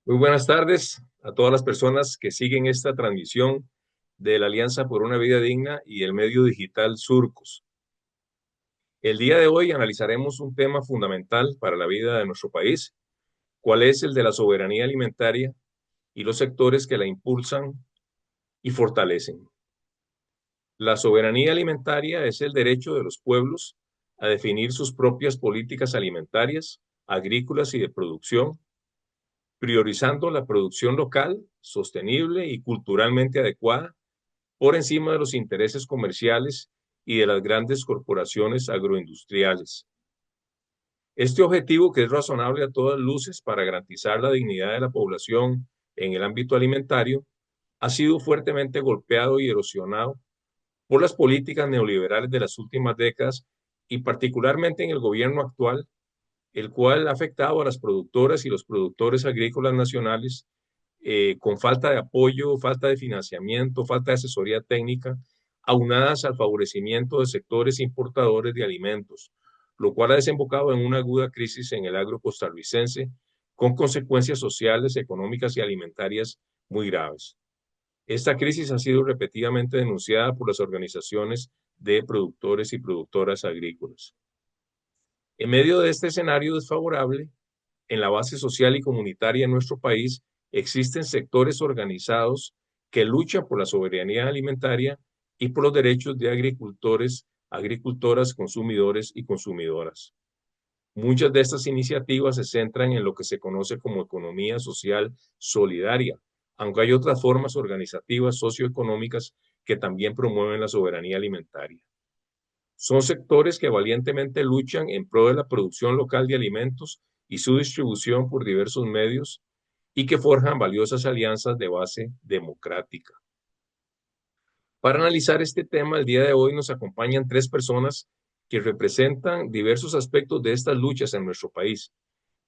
Muy buenas tardes a todas las personas que siguen esta transmisión de la Alianza por una Vida Digna y el medio digital Surcos. El día de hoy analizaremos un tema fundamental para la vida de nuestro país, cuál es el de la soberanía alimentaria y los sectores que la impulsan y fortalecen. La soberanía alimentaria es el derecho de los pueblos a definir sus propias políticas alimentarias, agrícolas y de producción, priorizando la producción local, sostenible y culturalmente adecuada por encima de los intereses comerciales y de las grandes corporaciones agroindustriales. Este objetivo, que es razonable a todas luces para garantizar la dignidad de la población en el ámbito alimentario, ha sido fuertemente golpeado y erosionado por las políticas neoliberales de las últimas décadas y particularmente en el gobierno actual, el cual ha afectado a las productoras y los productores agrícolas nacionales con falta de apoyo, falta de financiamiento, falta de asesoría técnica, aunadas al favorecimiento de sectores importadores de alimentos, lo cual ha desembocado en una aguda crisis en el agro costarricense con consecuencias sociales, económicas y alimentarias muy graves. Esta crisis ha sido repetidamente denunciada por las organizaciones de productores y productoras agrícolas. En medio de este escenario desfavorable, en la base social y comunitaria en nuestro país existen sectores organizados que luchan por la soberanía alimentaria y por los derechos de agricultores, agricultoras, consumidores y consumidoras. Muchas de estas iniciativas se centran en lo que se conoce como economía social solidaria, aunque hay otras formas organizativas socioeconómicas que también promueven la soberanía alimentaria. Son sectores que valientemente luchan en pro de la producción local de alimentos y su distribución por diversos medios y que forjan valiosas alianzas de base democrática. Para analizar este tema, el día de hoy nos acompañan tres personas que representan diversos aspectos de estas luchas en nuestro país,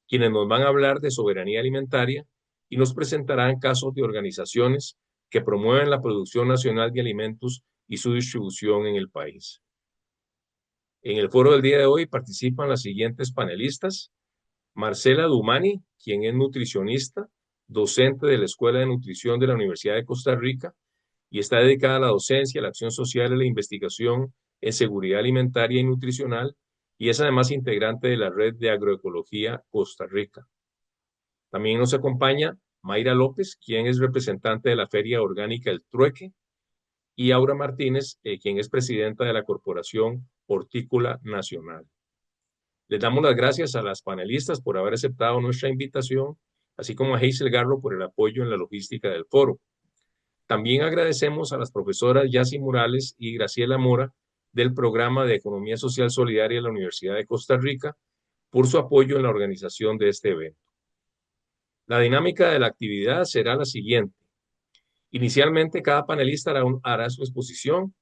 quienes nos van a hablar de soberanía alimentaria y nos presentarán casos de organizaciones que promueven la producción nacional de alimentos y su distribución en el país. En el foro del día de hoy participan las siguientes panelistas: Marcela Dumani, quien es nutricionista, docente de la Escuela de Nutrición de la Universidad de Costa Rica y está dedicada a la docencia, a la acción social y la investigación en seguridad alimentaria y nutricional, y es además integrante de la Red de Agroecología Costa Rica. También nos acompaña Mayra López, quien es representante de la Feria Orgánica El Trueque, y Aura Martínez, quien es presidenta de la Corporación Hortícola Nacional. Les damos las gracias a las panelistas por haber aceptado nuestra invitación, así como a Hazel Garro por el apoyo en la logística del foro. También agradecemos a las profesoras Yassi Morales y Graciela Mora del Programa de Economía Social Solidaria de la Universidad de Costa Rica por su apoyo en la organización de este evento. La dinámica de la actividad será la siguiente. Inicialmente, cada panelista hará su exposición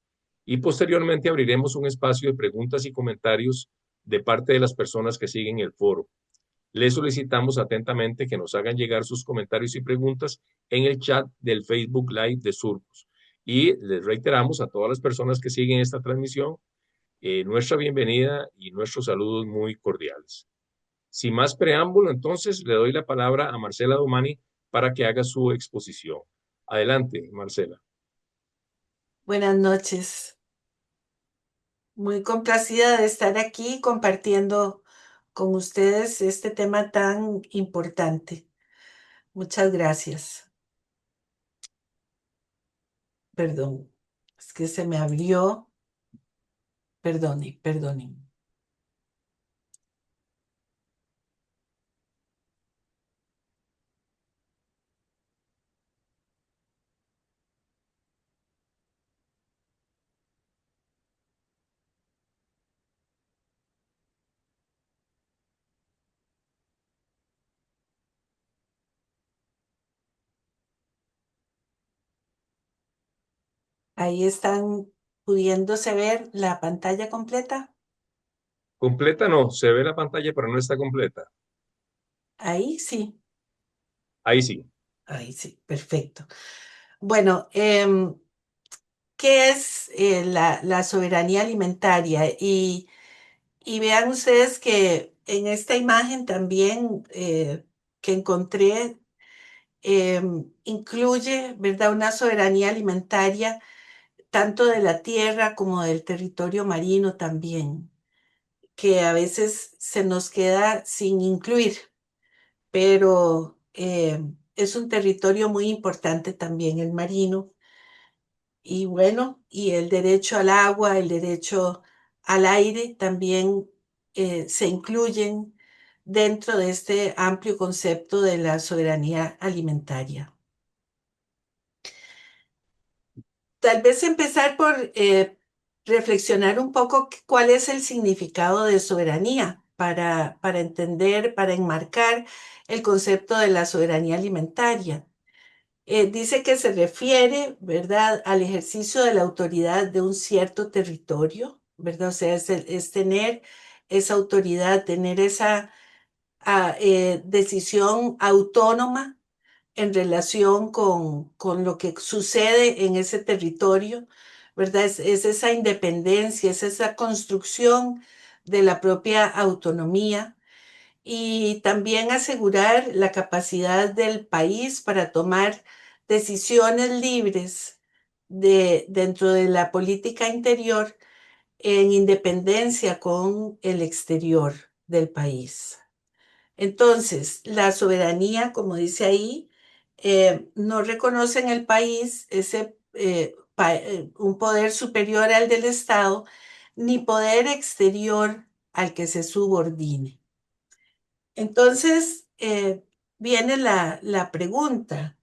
y posteriormente abriremos un espacio de preguntas y comentarios de parte de las personas que siguen el foro. Les solicitamos atentamente que nos hagan llegar sus comentarios y preguntas en el chat del Facebook Live de Surcos. Y les reiteramos a todas las personas que siguen esta transmisión nuestra bienvenida y nuestros saludos muy cordiales. Sin más preámbulo, entonces le doy la palabra a Marcela Domani para que haga su exposición. Adelante, Marcela. Buenas noches. Muy complacida de estar aquí compartiendo con ustedes este tema tan importante. Muchas gracias. Perdón, es que se me abrió. Perdone, perdone. Ahí están pudiéndose ver la pantalla completa. Completa no, se ve la pantalla, pero no está completa. Ahí sí, Ahí sí. ahí sí, perfecto. Bueno, ¿qué es la soberanía alimentaria? Y vean ustedes que en esta imagen también que encontré, incluye, ¿verdad?, una soberanía alimentaria tanto de la tierra como del territorio marino también, que a veces se nos queda sin incluir, pero es un territorio muy importante también el marino. Y bueno, y el derecho al agua, el derecho al aire también se incluyen dentro de este amplio concepto de la soberanía alimentaria. Tal vez empezar por reflexionar un poco cuál es el significado de soberanía para entender, para enmarcar el concepto de la soberanía alimentaria. Dice que se refiere, ¿verdad?, al ejercicio de la autoridad de un cierto territorio, ¿verdad? O sea, es tener esa autoridad, tener esa decisión autónoma en relación con lo que sucede en ese territorio, ¿verdad? Es esa independencia, es esa construcción de la propia autonomía y también asegurar la capacidad del país para tomar decisiones libres dentro de la política interior en independencia con el exterior del país. Entonces, la soberanía, como dice ahí, no reconoce en el país un poder superior al del Estado, ni poder exterior al que se subordine. Entonces, viene la pregunta,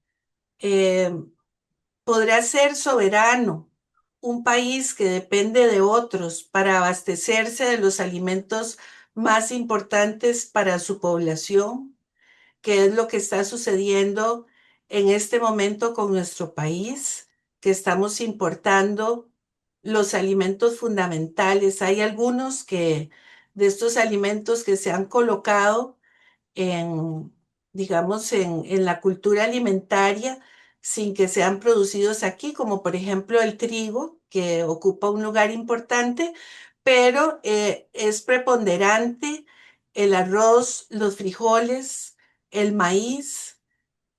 eh, ¿podrá ser soberano un país que depende de otros para abastecerse de los alimentos más importantes para su población? ¿Qué es lo que está sucediendo en este momento con nuestro país? Que estamos importando los alimentos fundamentales. Hay algunos de estos alimentos que se han colocado en, digamos, en la cultura alimentaria sin que sean producidos aquí, como por ejemplo el trigo, que ocupa un lugar importante, pero es preponderante el arroz, los frijoles, el maíz,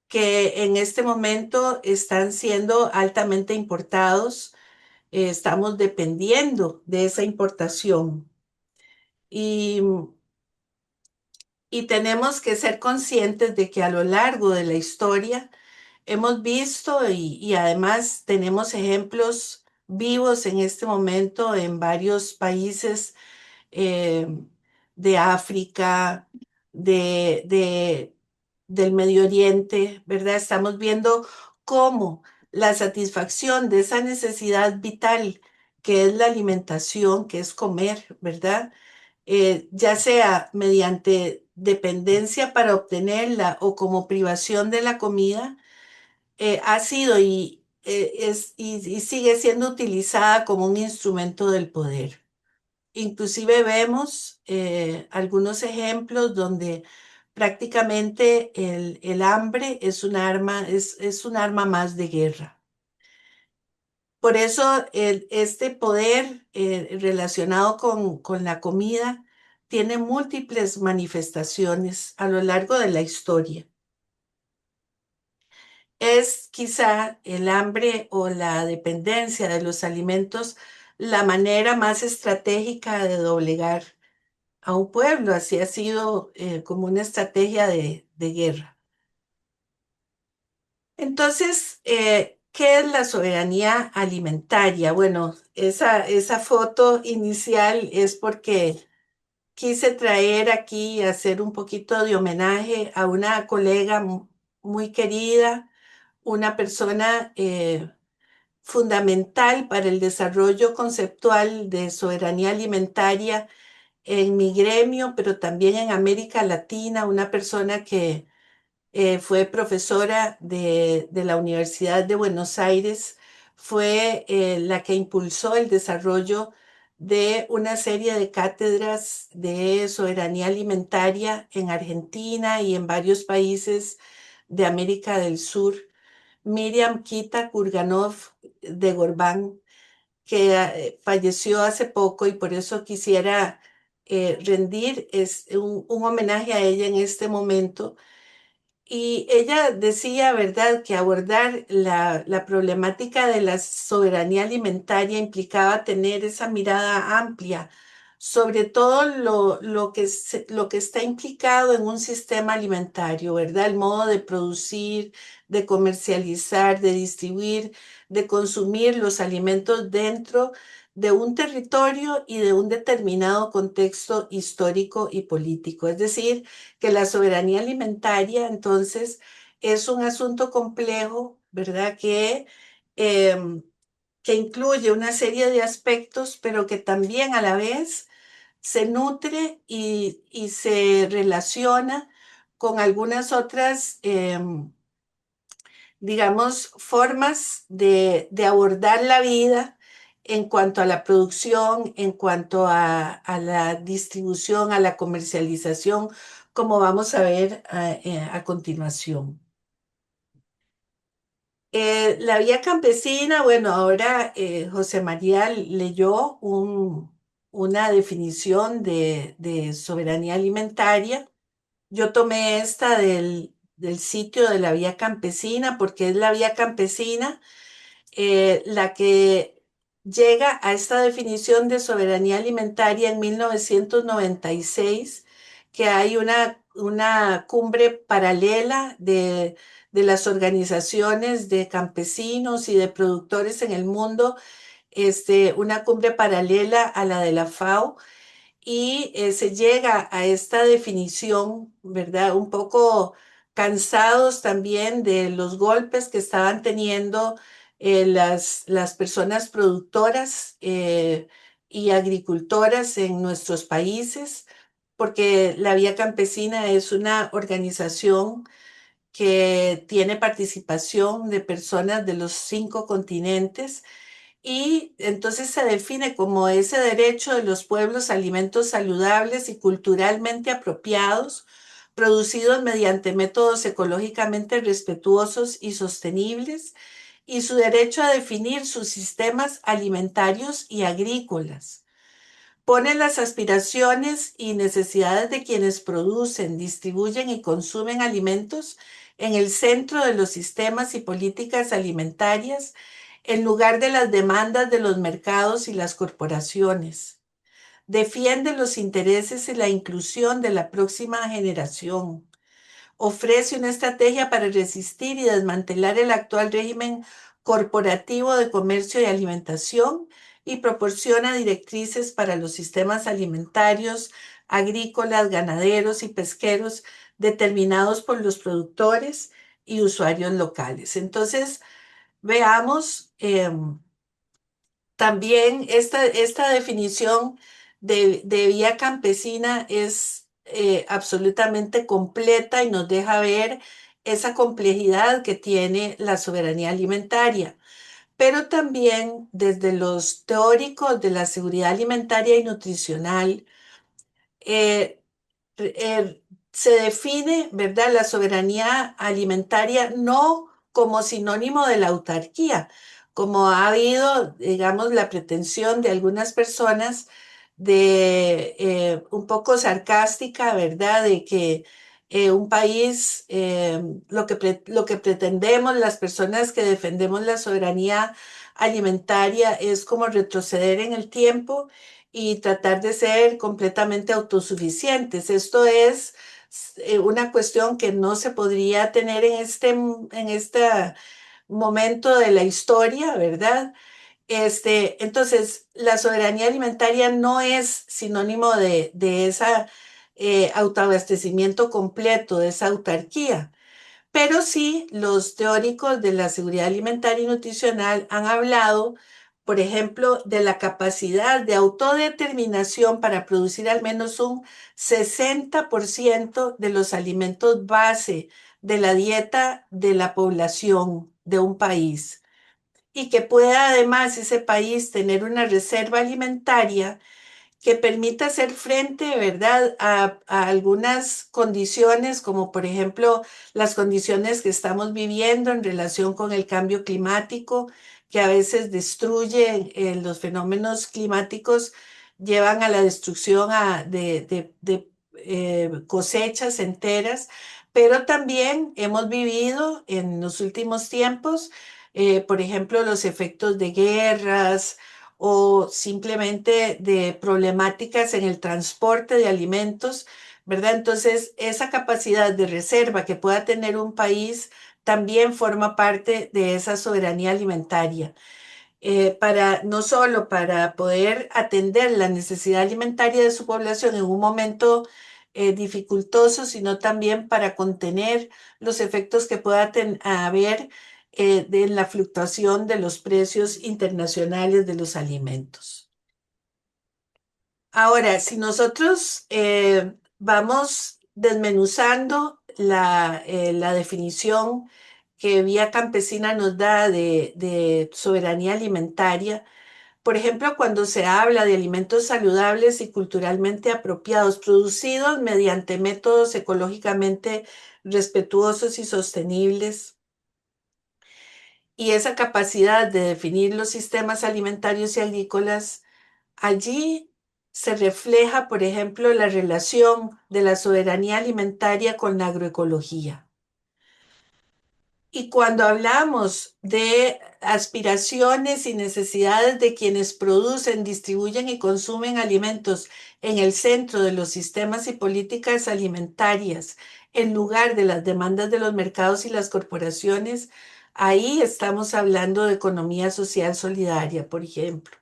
que en este momento están siendo altamente importados. Estamos dependiendo de esa importación. Y y tenemos que ser conscientes de que a lo largo de la historia hemos visto y además tenemos ejemplos vivos en este momento en varios países eh, de África, de, de- del Medio Oriente, ¿verdad? Estamos viendo cómo la satisfacción de esa necesidad vital que es la alimentación, que es comer, ¿verdad? Ya sea mediante dependencia para obtenerla o como privación de la comida, ha sido y sigue siendo utilizada como un instrumento del poder. Inclusive vemos algunos ejemplos donde prácticamente el hambre es es un arma más de guerra. Por eso este poder relacionado con la comida tiene múltiples manifestaciones a lo largo de la historia. Es quizá el hambre o la dependencia de los alimentos la manera más estratégica de doblegar a un pueblo. Así ha sido como una estrategia de guerra. Entonces, ¿qué es la soberanía alimentaria? Bueno, esa foto inicial es porque quise traer aquí, hacer un poquito de homenaje a una colega muy querida, una persona fundamental para el desarrollo conceptual de soberanía alimentaria en mi gremio, pero también en América Latina, una persona que fue profesora de la Universidad de Buenos Aires, fue la que impulsó el desarrollo de una serie de cátedras de soberanía alimentaria en Argentina y en varios países de América del Sur. Miriam Kita Kurganov de Gorbán, que falleció hace poco y por eso quisiera rendir un homenaje a ella en este momento Y ella decía, ¿verdad?, que abordar la problemática de la soberanía alimentaria implicaba tener esa mirada amplia sobre todo lo que está implicado en un sistema alimentario, ¿verdad? El modo de producir, de comercializar, de distribuir, de consumir los alimentos dentro de un territorio y de un determinado contexto histórico y político. Es decir, que la soberanía alimentaria, entonces, es un asunto complejo, ¿verdad? Em, que incluye una serie de aspectos, pero que también a la vez se nutre y se relaciona con algunas otras, digamos, formas de abordar la vida en cuanto a la producción, en cuanto a la distribución, a la comercialización, como vamos a ver a continuación. La vía campesina, bueno, ahora José María leyó una definición de soberanía alimentaria. Yo tomé esta del sitio de la vía campesina porque es la vía campesina la que llega a esta definición de soberanía alimentaria en 1996, que hay una cumbre paralela de las organizaciones de campesinos y de productores en el mundo, una cumbre paralela a la de la FAO y se llega a esta definición, ¿verdad? Un poco cansados también de los golpes que estaban teniendo las personas productoras y agricultoras en nuestros países, porque la Vía Campesina es una organización que tiene participación de personas de los 5 continentes y entonces se define como ese derecho de los pueblos a alimentos saludables y culturalmente apropiados, producidos mediante métodos ecológicamente respetuosos y sostenibles, y su derecho a definir sus sistemas alimentarios y agrícolas. Pone las aspiraciones y necesidades de quienes producen, distribuyen y consumen alimentos en el centro de los sistemas y políticas alimentarias, en lugar de las demandas de los mercados y las corporaciones. Defiende los intereses y la inclusión de la próxima generación. Ofrece una estrategia para resistir y desmantelar el actual régimen corporativo de comercio y alimentación y proporciona directrices para los sistemas alimentarios, agrícolas, ganaderos y pesqueros determinados por los productores y usuarios locales. Entonces, veamos también esta definición de vía campesina es absolutamente completa y nos deja ver esa complejidad que tiene la soberanía alimentaria, pero también desde los teóricos de la seguridad alimentaria y nutricional, eh, se define, ¿verdad?, la soberanía alimentaria no como sinónimo de la autarquía, como ha habido, digamos, la pretensión de algunas personas de un poco sarcástica, ¿verdad?, de que un país, lo que pretendemos las personas que defendemos la soberanía alimentaria es como retroceder en el tiempo y tratar de ser completamente autosuficientes. Esto es una cuestión que no se podría tener en este momento de la historia, ¿verdad? Entonces, la soberanía alimentaria no es sinónimo de ese autoabastecimiento completo, de esa autarquía. Pero sí, los teóricos de la seguridad alimentaria y nutricional han hablado, por ejemplo, de la capacidad de autodeterminación para producir al menos un 60% de los alimentos base de la dieta de la población de un país y que pueda además ese país tener una reserva alimentaria que permita hacer frente, ¿verdad?, a algunas condiciones, como por ejemplo las condiciones que estamos viviendo en relación con el cambio climático, que a veces destruye los fenómenos climáticos, llevan a la destrucción cosechas enteras, Pero también hemos vivido en los últimos tiempos, por ejemplo, los efectos de guerras o simplemente de problemáticas en el transporte de alimentos, ¿verdad? Entonces, esa capacidad de reserva que pueda tener un país también forma parte de esa soberanía alimentaria para no solo para poder atender la necesidad alimentaria de su población en un momento dificultoso, sino también para contener los efectos que pueda haber de la fluctuación de los precios internacionales de los alimentos. Ahora, si nosotros vamos desmenuzando la definición que Vía Campesina nos da de soberanía alimentaria, por ejemplo, cuando se habla de alimentos saludables y culturalmente apropiados, producidos mediante métodos ecológicamente respetuosos y sostenibles, y esa capacidad de definir los sistemas alimentarios y agrícolas, allí se refleja, por ejemplo, la relación de la soberanía alimentaria con la agroecología. Y cuando hablamos de aspiraciones y necesidades de quienes producen, distribuyen y consumen alimentos en el centro de los sistemas y políticas alimentarias, en lugar de las demandas de los mercados y las corporaciones, ahí estamos hablando de economía social solidaria, por ejemplo,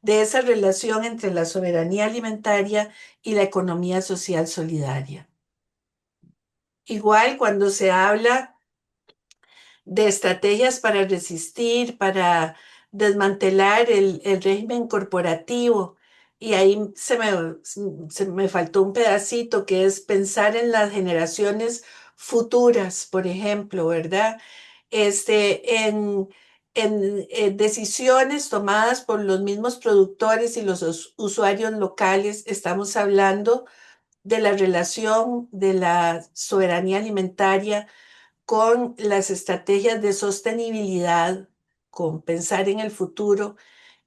de esa relación entre la soberanía alimentaria y la economía social solidaria. Igual cuando se habla de estrategias para resistir, para desmantelar el régimen corporativo. Y ahí se me faltó un pedacito que es pensar en las generaciones futuras, por ejemplo, ¿verdad? En decisiones tomadas por los mismos productores y los usuarios locales, estamos hablando de la relación de la soberanía alimentaria con las estrategias de sostenibilidad, con pensar en el futuro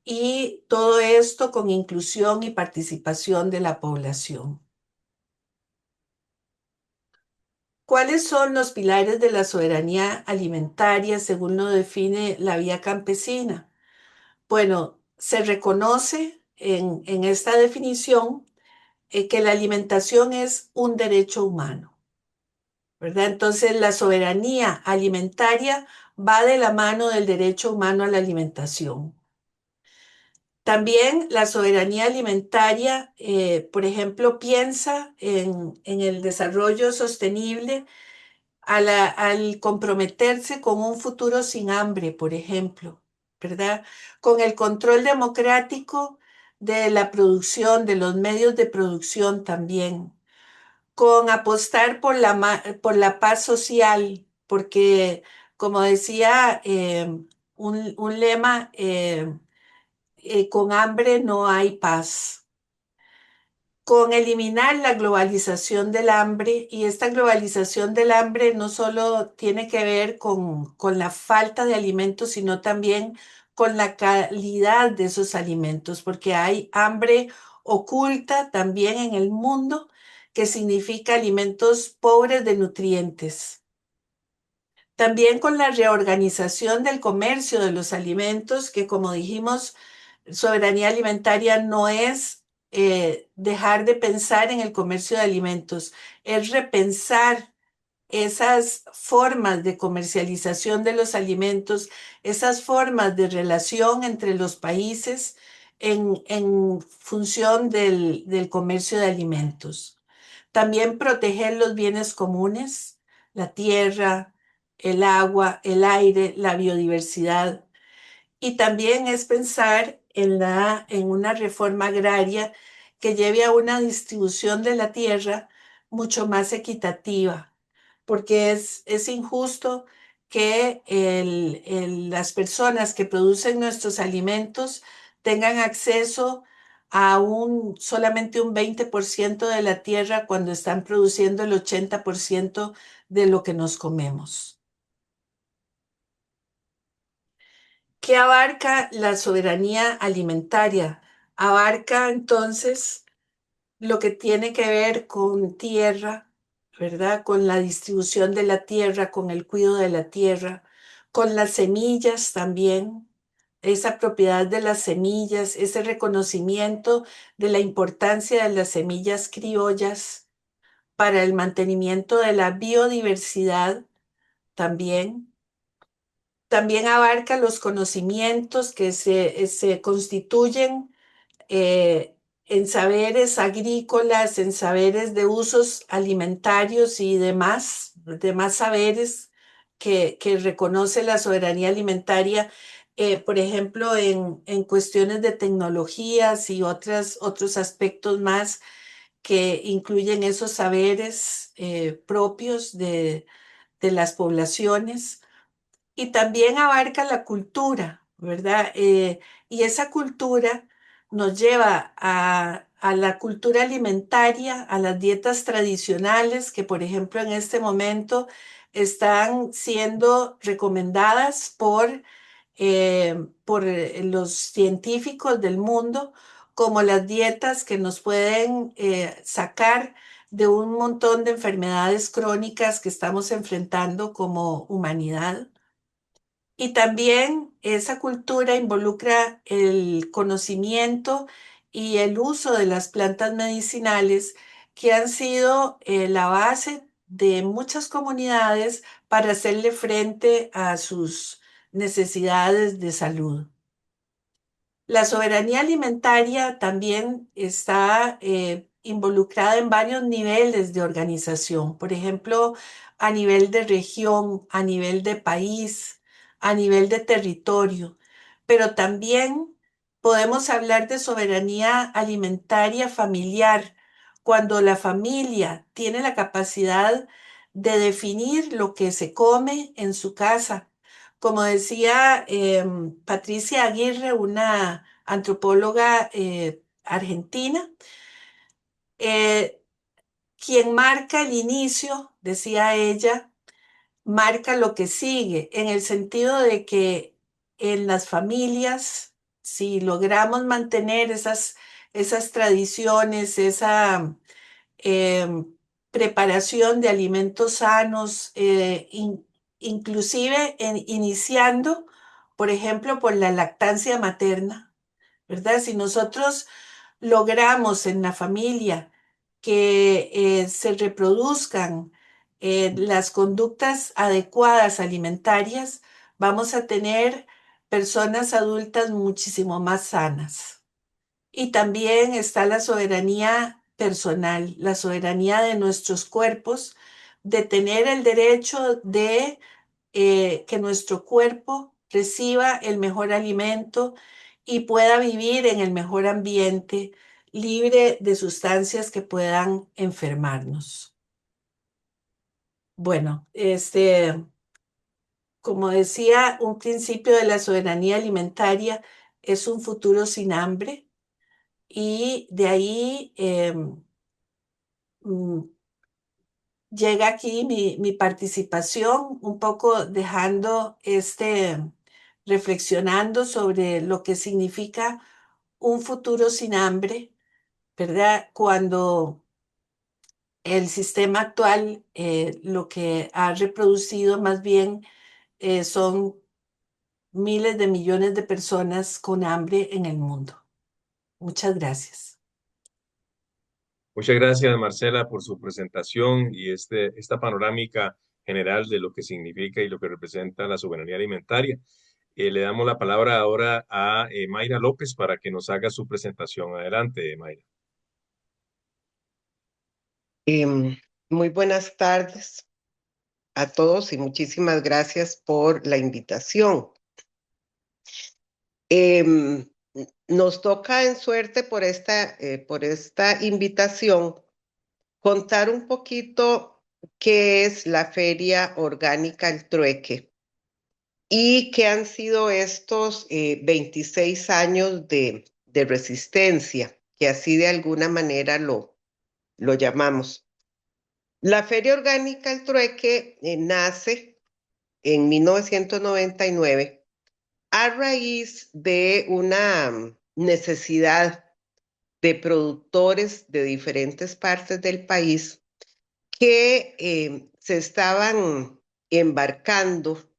y todo esto con inclusión y participación de la población. ¿Cuáles son los pilares de la soberanía alimentaria según lo define la vía campesina? Bueno, se reconoce en esta definición que la alimentación es un derecho humano. ¿Verdad? Entonces, la soberanía alimentaria va de la mano del derecho humano a la alimentación. También la soberanía alimentaria, por ejemplo, piensa en el desarrollo sostenible al comprometerse con un futuro sin hambre, por ejemplo, ¿verdad? Con el control democrático de la producción, de los medios de producción también con apostar por la paz social, porque como decía un lema, con hambre no hay paz, con eliminar la globalización del hambre, y esta globalización del hambre no solo tiene que ver con la falta de alimentos, sino también con la calidad de esos alimentos, porque hay hambre oculta también en el mundo, que significa alimentos pobres de nutrientes. También con la reorganización del comercio de los alimentos, que como dijimos, soberanía alimentaria no es dejar de pensar en el comercio de alimentos, es repensar esas formas de comercialización de los alimentos, esas formas de relación entre los países en función del comercio de alimentos. También proteger los bienes comunes, la tierra, el agua, el aire, la biodiversidad. Y también es pensar en una reforma agraria que lleve a una distribución de la tierra mucho más equitativa, porque es injusto que las personas que producen nuestros alimentos tengan acceso a solamente un 20% de la tierra cuando están produciendo el 80% de lo que nos comemos. ¿Qué abarca la soberanía alimentaria? Abarca entonces lo que tiene que ver con tierra, ¿verdad? Con la distribución de la tierra, con el cuidado de la tierra, con las semillas también, esa propiedad de las semillas, ese reconocimiento de la importancia de las semillas criollas para el mantenimiento de la biodiversidad también. También abarca los conocimientos que se constituyen eh, en saberes agrícolas, en saberes de usos alimentarios y demás saberes que reconoce la soberanía alimentaria, por ejemplo, en cuestiones de tecnologías y otros aspectos más que incluyen esos saberes propios de las poblaciones. Y también abarca la cultura, ¿verdad? Y esa cultura nos lleva a la cultura alimentaria, a las dietas tradicionales que, por ejemplo, en este momento están siendo recomendadas por los científicos del mundo como las dietas que nos pueden sacar de un montón de enfermedades crónicas que estamos enfrentando como humanidad. Y también esa cultura involucra el conocimiento y el uso de las plantas medicinales que han sido la base de muchas comunidades para hacerle frente a sus necesidades de salud. La soberanía alimentaria también está involucrada en varios niveles de organización, por ejemplo, a nivel de región, a nivel de país, a nivel de territorio, pero también podemos hablar de soberanía alimentaria familiar, cuando la familia tiene la capacidad de definir lo que se come en su casa. Como decía Patricia Aguirre, una antropóloga argentina, eh, quien marca el inicio, decía ella, marca lo que sigue, en el sentido de que en las familias, si logramos mantener esas tradiciones, esa eh, preparación de alimentos sanos, inclusive iniciando, por ejemplo, por la lactancia materna, ¿verdad? Si nosotros logramos en la familia que se reproduzcan las conductas adecuadas alimentarias, vamos a tener personas adultas muchísimo más sanas. Y también está la soberanía personal, la soberanía de nuestros cuerpos, de tener el derecho de que nuestro cuerpo reciba el mejor alimento y pueda vivir en el mejor ambiente, libre de sustancias que puedan enfermarnos. Bueno, como decía, un principio de la soberanía alimentaria es un futuro sin hambre y de ahí mm, llega aquí mi participación, un poco dejando reflexionando sobre lo que significa un futuro sin hambre, ¿verdad? Cuando el sistema actual lo que ha reproducido más bien son miles de millones de personas con hambre en el mundo. Muchas gracias. Muchas gracias, Marcela, por su presentación y esta panorámica general de lo que significa y lo que representa la soberanía alimentaria. Le damos la palabra ahora a Mayra López para que nos haga su presentación. Adelante, Mayra. Em, Muy buenas tardes a todos y muchísimas gracias por la invitación. Em, Nos toca en suerte por esta invitación contar un poquito qué es la Feria Orgánica El Trueque y qué han sido estos 26 años de resistencia, que así de alguna manera lo llamamos. La Feria Orgánica El Trueque nace en 1999 a raíz de una necesidad de productores de diferentes partes del país que se estaban embarcando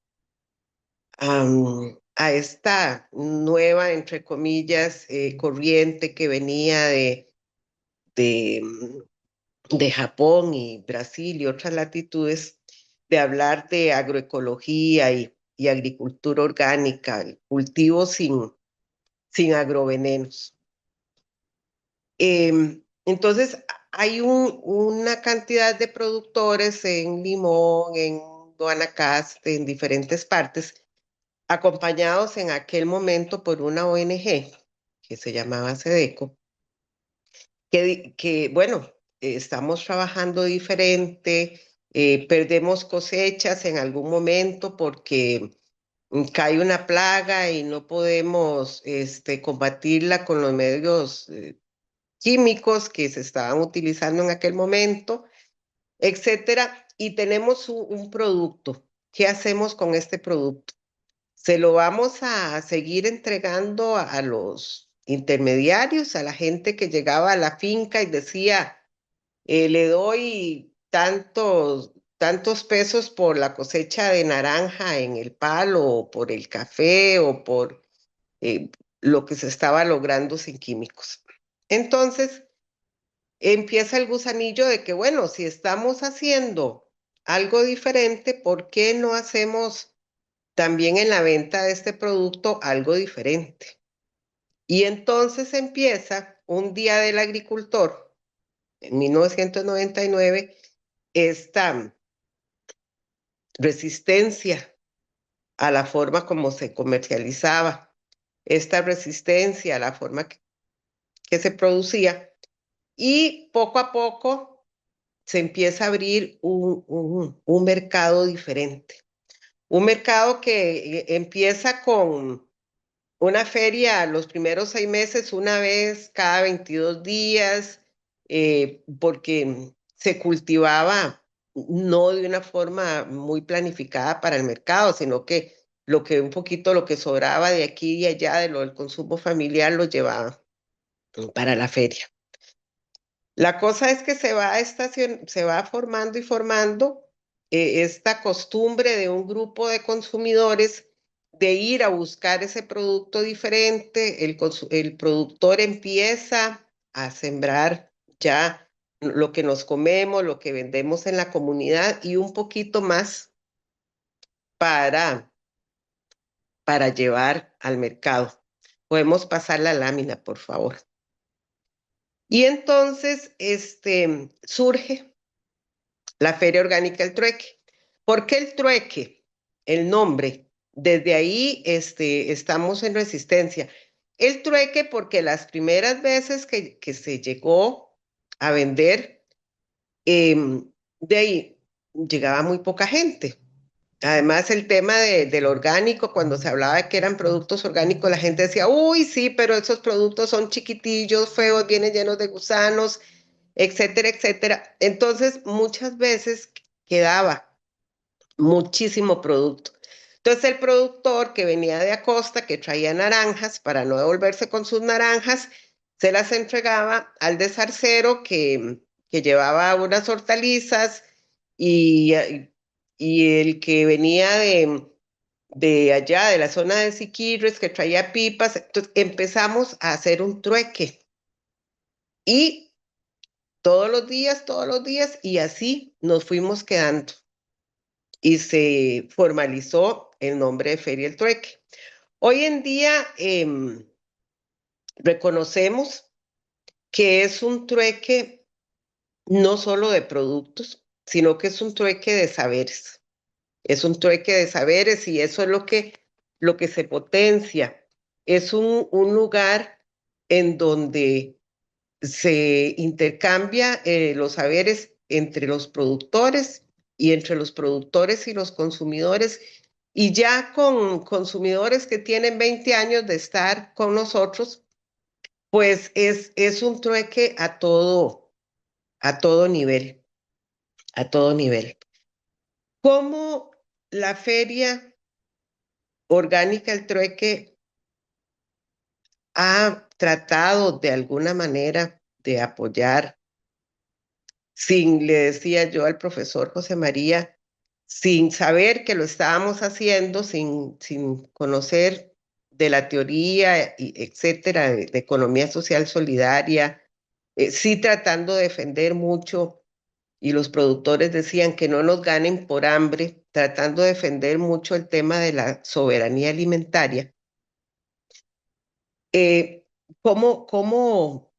a esta nueva, entre comillas, corriente que venía de, de Japón y Brasil y otras latitudes, de hablar de agroecología y agricultura orgánica, el cultivo sin agrovenenos. Entonces, hay una cantidad de productores en Limón, en Guanacaste, en diferentes partes, acompañados en aquel momento por una ONG que se llamaba SEDECO, bueno, estamos trabajando diferente, perdemos cosechas en algún momento porque cae una plaga y no podemos combatirla con los medios químicos que se estaban utilizando en aquel momento, etcétera. Y tenemos un producto. ¿Qué hacemos con este producto? Se lo vamos a seguir entregando a los intermediarios, a la gente que llegaba a la finca y decía, le doy tantos pesos por la cosecha de naranja en el palo, o por el café, o por eh, lo que se estaba logrando sin químicos. Entonces, empieza el gusanillo de que, bueno, si estamos haciendo algo diferente, ¿por qué no hacemos también en la venta de este producto algo diferente? Y entonces empieza un día del agricultor, en 1999, esta resistencia a la forma como se comercializaba, esta resistencia a la forma que se producía, y poco a poco se empieza a abrir un mercado diferente. Un mercado que empieza con una feria los primeros 6 meses, una vez cada 22 días, porque se cultivaba no de una forma muy planificada para el mercado, sino que un poquito lo que sobraba de aquí y allá de lo del consumo familiar lo llevaba para la feria. La cosa es que se va formando y formando esta costumbre de un grupo de consumidores de ir a buscar ese producto diferente. El productor empieza a sembrar ya lo que nos comemos, lo que vendemos en la comunidad y un poquito más para, para llevar al mercado. Podemos pasar la lámina, por favor. Y entonces surge la Feria Orgánica El Trueque. ¿Por qué el trueque? El nombre. Desde ahí estamos en resistencia. El trueque porque las primeras veces que se llegó a vender, de ahí llegaba muy poca gente. Además, el tema del orgánico, cuando se hablaba de que eran productos orgánicos, la gente decía, uy, sí, pero esos productos son chiquitillos, feos, vienen llenos de gusanos, etcétera, etcétera. Entonces, muchas veces quedaba muchísimo producto. Entonces, el productor que venía de Acosta, que traía naranjas, para no devolverse con sus naranjas, se las entregaba al de Zarcero, que llevaba unas hortalizas, y, y el que venía de allá, de la zona de Siquirres, que traía pipas. Entonces, empezamos a hacer un trueque. Y todos los días, y así nos fuimos quedando. Y se formalizó el nombre de Feria El Trueque. Hoy en día reconocemos que es un trueque no solo de productos, sino que es un trueque de saberes. Es un trueque de saberes y eso es lo que se potencia. Es un lugar en donde se intercambia los saberes entre los productores y entre los productores y los consumidores. Y ya con consumidores que tienen 20 años de estar con nosotros, pues es un trueque a todo nivel, a todo nivel. ¿Cómo la feria orgánica El Trueque ha tratado de alguna manera de apoyar le decía yo al profesor José María, sin saber que lo estábamos haciendo, sin conocer de la teoría, etcétera, de economía social solidaria, sí tratando de defender mucho, y los productores decían que no nos ganen por hambre, tratando de defender mucho el tema de la soberanía alimentaria. ¿Cómo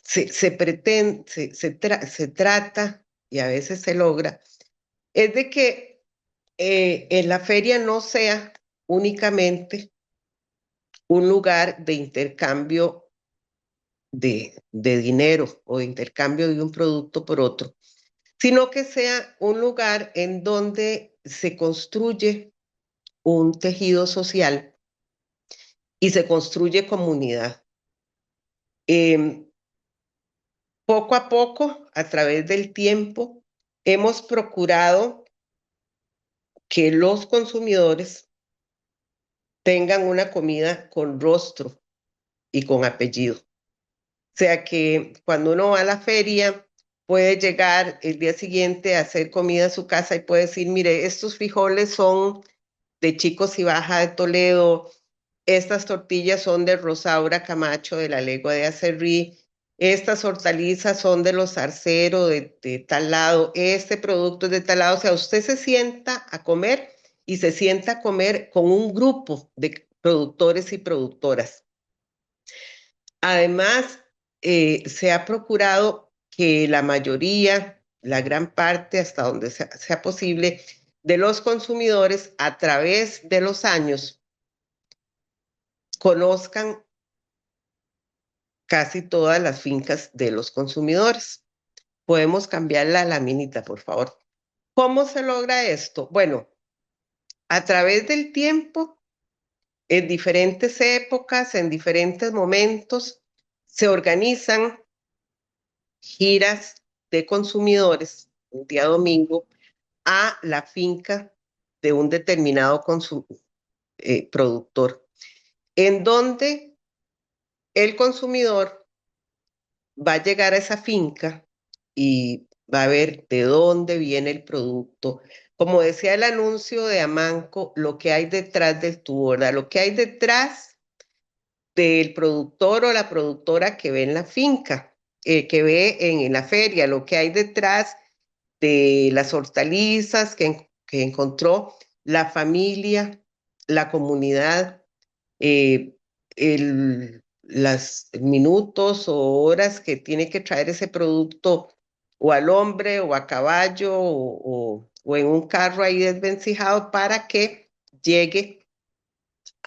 se trata, y a veces se logra, es de que en la feria no sea únicamente un lugar de intercambio de dinero o de intercambio de un producto por otro, sino que sea un lugar en donde se construye un tejido social y se construye comunidad. Poco a poco, a través del tiempo, hemos procurado que los consumidores tengan una comida con rostro y con apellido. O sea que cuando uno va a la feria, puede llegar el día siguiente a hacer comida a su casa y puede decir, mire, estos frijoles son de Chicos y Baja de Toledo, estas tortillas son de Rosaura Camacho de la Legua de Acerrí, estas hortalizas son de los Arcero de tal lado, este producto es de tal lado. O sea, usted se sienta a comer y se sienta a comer con un grupo de productores y productoras. Además, se ha procurado que la mayoría, la gran parte, hasta donde sea posible, de los consumidores a través de los años conozcan casi todas las fincas de los consumidores. Podemos cambiar la laminita, por favor. ¿Cómo se logra esto? Bueno, a través del tiempo, en diferentes épocas, en diferentes momentos, se organizan giras de consumidores un día domingo a la finca de un determinado productor, en donde el consumidor va a llegar a esa finca y va a ver de dónde viene el producto. Como decía el anuncio de Amanco, lo que hay detrás del tubo, ¿verdad? Lo que hay detrás del productor o la productora que ve en la finca, que ve en la feria, lo que hay detrás de las hortalizas que encontró la familia, la comunidad, los minutos o horas que tiene que traer ese producto o al hombre o a caballo o en un carro ahí desvencijado para que llegue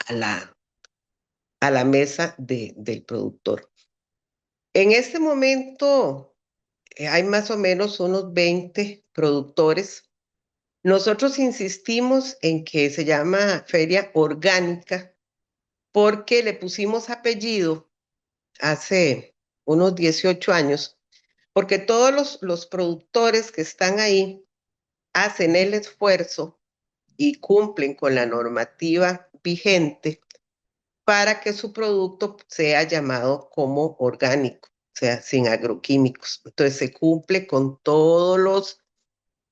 a la mesa del productor. En este momento hay más o menos unos 20 productores. Nosotros insistimos en que se llama feria orgánica porque le pusimos apellido hace unos 18 años, porque todos los productores que están ahí hacen el esfuerzo y cumplen con la normativa vigente para que su producto sea llamado como orgánico, o sea, sin agroquímicos. Entonces se cumple con todos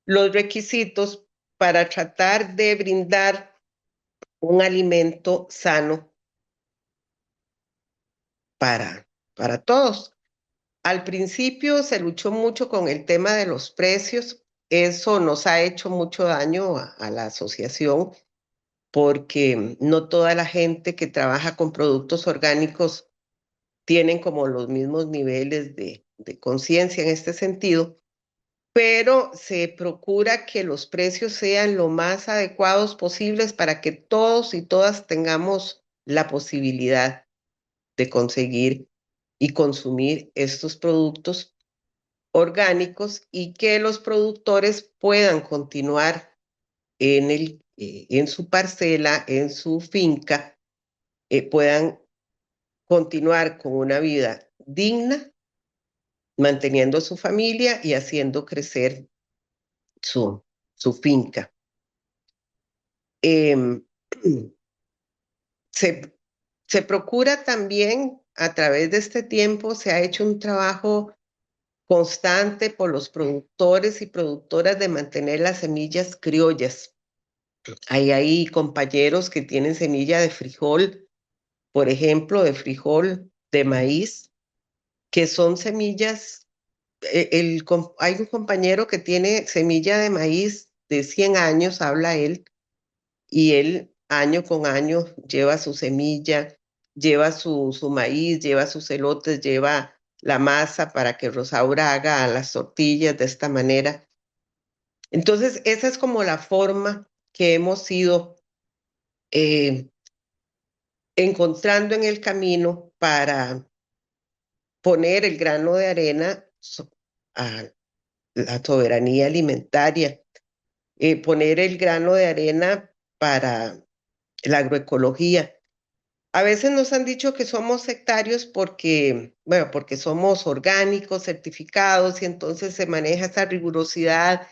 los requisitos para tratar de brindar un alimento sano para todos. Al principio se luchó mucho con el tema de los precios. Eso nos ha hecho mucho daño a la asociación porque no toda la gente que trabaja con productos orgánicos tienen como los mismos niveles de conciencia en este sentido, pero se procura que los precios sean lo más adecuados posibles para que todos y todas tengamos la posibilidad de conseguir y consumir estos productos orgánicos y que los productores puedan continuar en su parcela, en su finca, puedan continuar con una vida digna, manteniendo a su familia y haciendo crecer su finca. Em, se procura también, a través de este tiempo, se ha hecho un trabajo constante por los productores y productoras de mantener las semillas criollas. Hay compañeros que tienen semilla de frijol, por ejemplo, de frijol, de maíz, que son semillas. Hay un compañero que tiene semilla de maíz de 100 años, habla él, y él año con año lleva su semilla, lleva su maíz, lleva sus elotes, lleva la masa para que Rosaura haga las tortillas de esta manera. Entonces, esa es como la forma que hemos ido encontrando en el camino para poner el grano de arena a la soberanía alimentaria, poner el grano de arena para la agroecología. A veces nos han dicho que somos sectarios porque, bueno, porque somos orgánicos, certificados, y entonces se maneja esa rigurosidad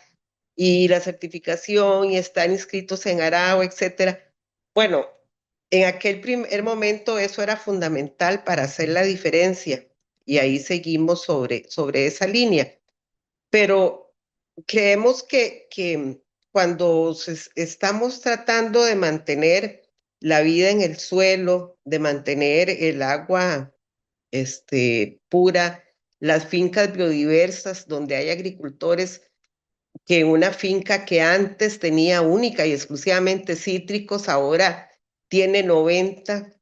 y la certificación y están inscritos en Arao, etcétera. Bueno, en aquel primer momento eso era fundamental para hacer la diferencia y ahí seguimos sobre esa línea. Pero creemos que cuando estamos tratando de mantener la vida en el suelo, de mantener el agua pura, las fincas biodiversas donde hay agricultores que una finca que antes tenía única y exclusivamente cítricos, ahora tiene 90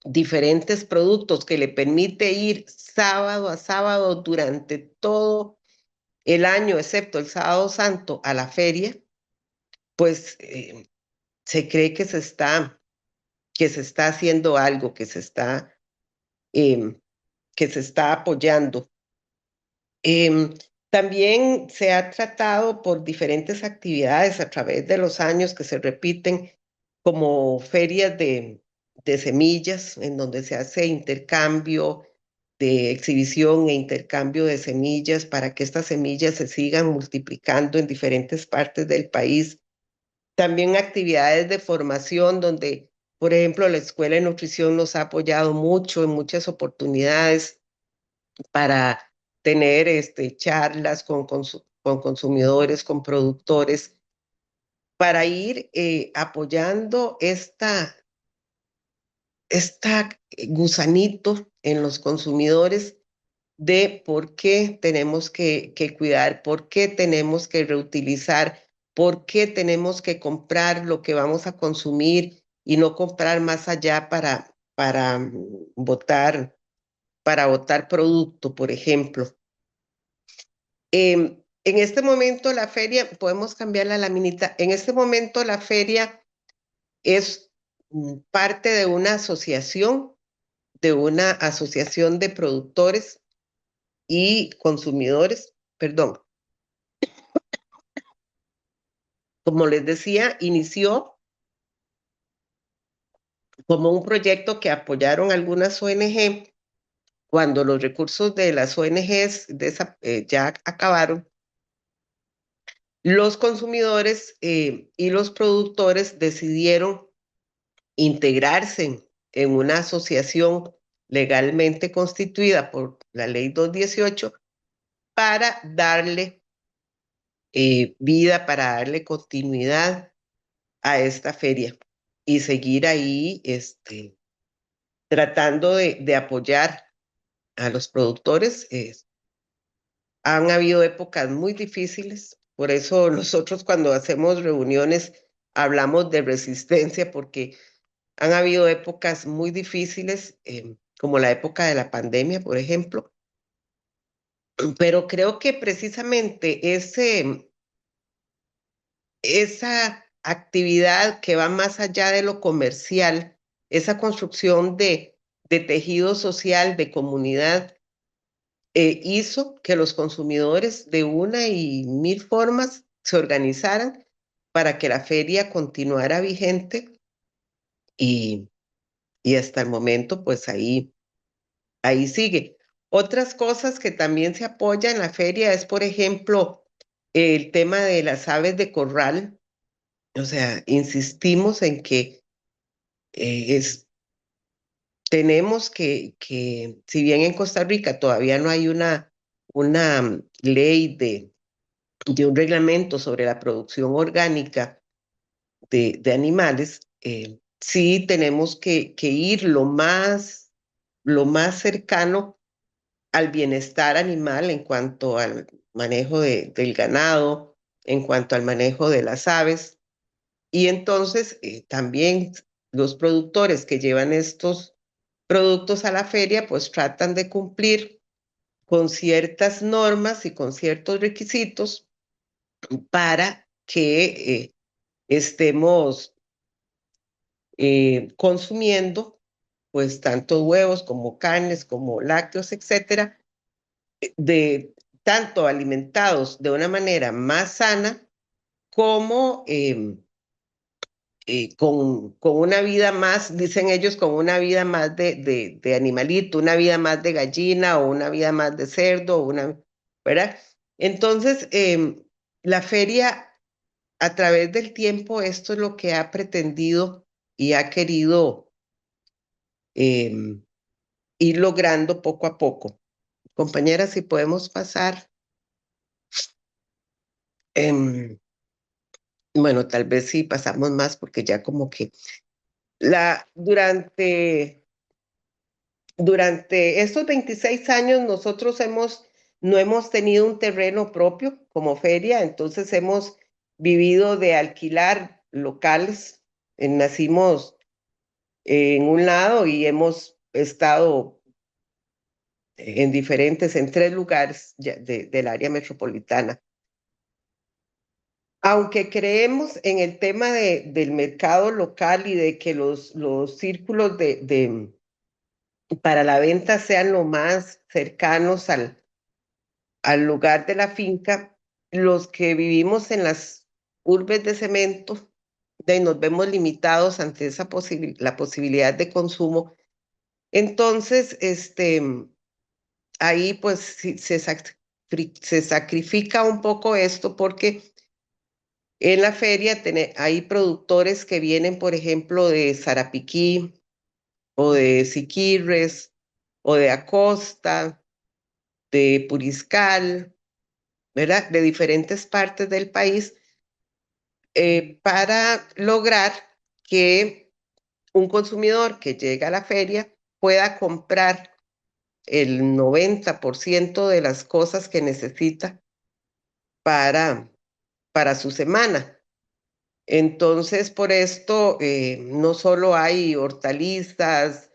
diferentes productos que le permite ir sábado a sábado durante todo el año, excepto el sábado santo, a la feria, pues se cree que se está haciendo algo, que se está apoyando. También se ha tratado por diferentes actividades a través de los años que se repiten, como ferias de semillas, en donde se hace intercambio de exhibición e intercambio de semillas para que estas semillas se sigan multiplicando en diferentes partes del país. También actividades de formación donde, por ejemplo, la Escuela de Nutrición nos ha apoyado mucho en muchas oportunidades para tener charlas con consumidores, con productores, para ir apoyando esta gusanito en los consumidores de por qué tenemos que cuidar, por qué tenemos que reutilizar, por qué tenemos que comprar lo que vamos a consumir y no comprar más allá para botar producto, por ejemplo. En este momento la feria, podemos cambiar la laminita, en este momento la feria es parte de una asociación de productores y consumidores, perdón. Como les decía, inició como un proyecto que apoyaron algunas ONG. Cuando los recursos de las ONGs ya acabaron, los consumidores y los productores decidieron integrarse en una asociación legalmente constituida por la Ley 218 para darle vida, para darle continuidad a esta feria y seguir ahí tratando de apoyar a los productores. Han habido épocas muy difíciles, por eso nosotros cuando hacemos reuniones hablamos de resistencia, porque han habido épocas muy difíciles, como la época de la pandemia, por ejemplo, pero creo que precisamente esa actividad que va más allá de lo comercial, esa construcción de tejido social, de comunidad, hizo que los consumidores de una y mil formas se organizaran para que la feria continuara vigente y, y hasta el momento, pues ahí sigue. Otras cosas que también se apoyan en la feria es, por ejemplo, el tema de las aves de corral. O sea, insistimos en que tenemos que, si bien en Costa Rica todavía no hay una una ley de un reglamento sobre la producción orgánica de animales, sí tenemos que ir lo más cercano al bienestar animal en cuanto al manejo del ganado, en cuanto al manejo de las aves. Y entonces también los productores que llevan estos productos a la feria, pues tratan de cumplir con ciertas normas y con ciertos requisitos para que estemos consumiendo pues tanto huevos como carnes, como lácteos, etcétera, de tanto alimentados de una manera más sana como con una vida más, dicen ellos, con una vida más de animalito, una vida más de gallina o una vida más de cerdo, ¿verdad? Entonces, la feria, a través del tiempo, esto es lo que ha pretendido y ha querido em, ir logrando poco a poco. Compañeras, si podemos pasar. em, bueno, tal vez sí pasamos más porque ya como que durante estos 26 años nosotros no hemos tenido un terreno propio como feria, entonces hemos vivido de alquilar locales. Nacimos en un lado y hemos estado en 3 lugares del área metropolitana. Aunque creemos en el tema del mercado local y de que los círculos para la venta sean lo más cercanos al lugar de la finca, los que vivimos en las urbes de cemento, nos vemos limitados ante la posibilidad de consumo. Entonces, ahí pues sí, se sacrifica un poco esto porque en la feria hay productores que vienen, por ejemplo, de Sarapiquí o de Siquirres o de Acosta, de Puriscal, ¿verdad? De diferentes partes del país, para lograr que un consumidor que llega a la feria pueda comprar el 90% de las cosas que necesita para, para su semana. Entonces, por esto, no solo hay hortalizas,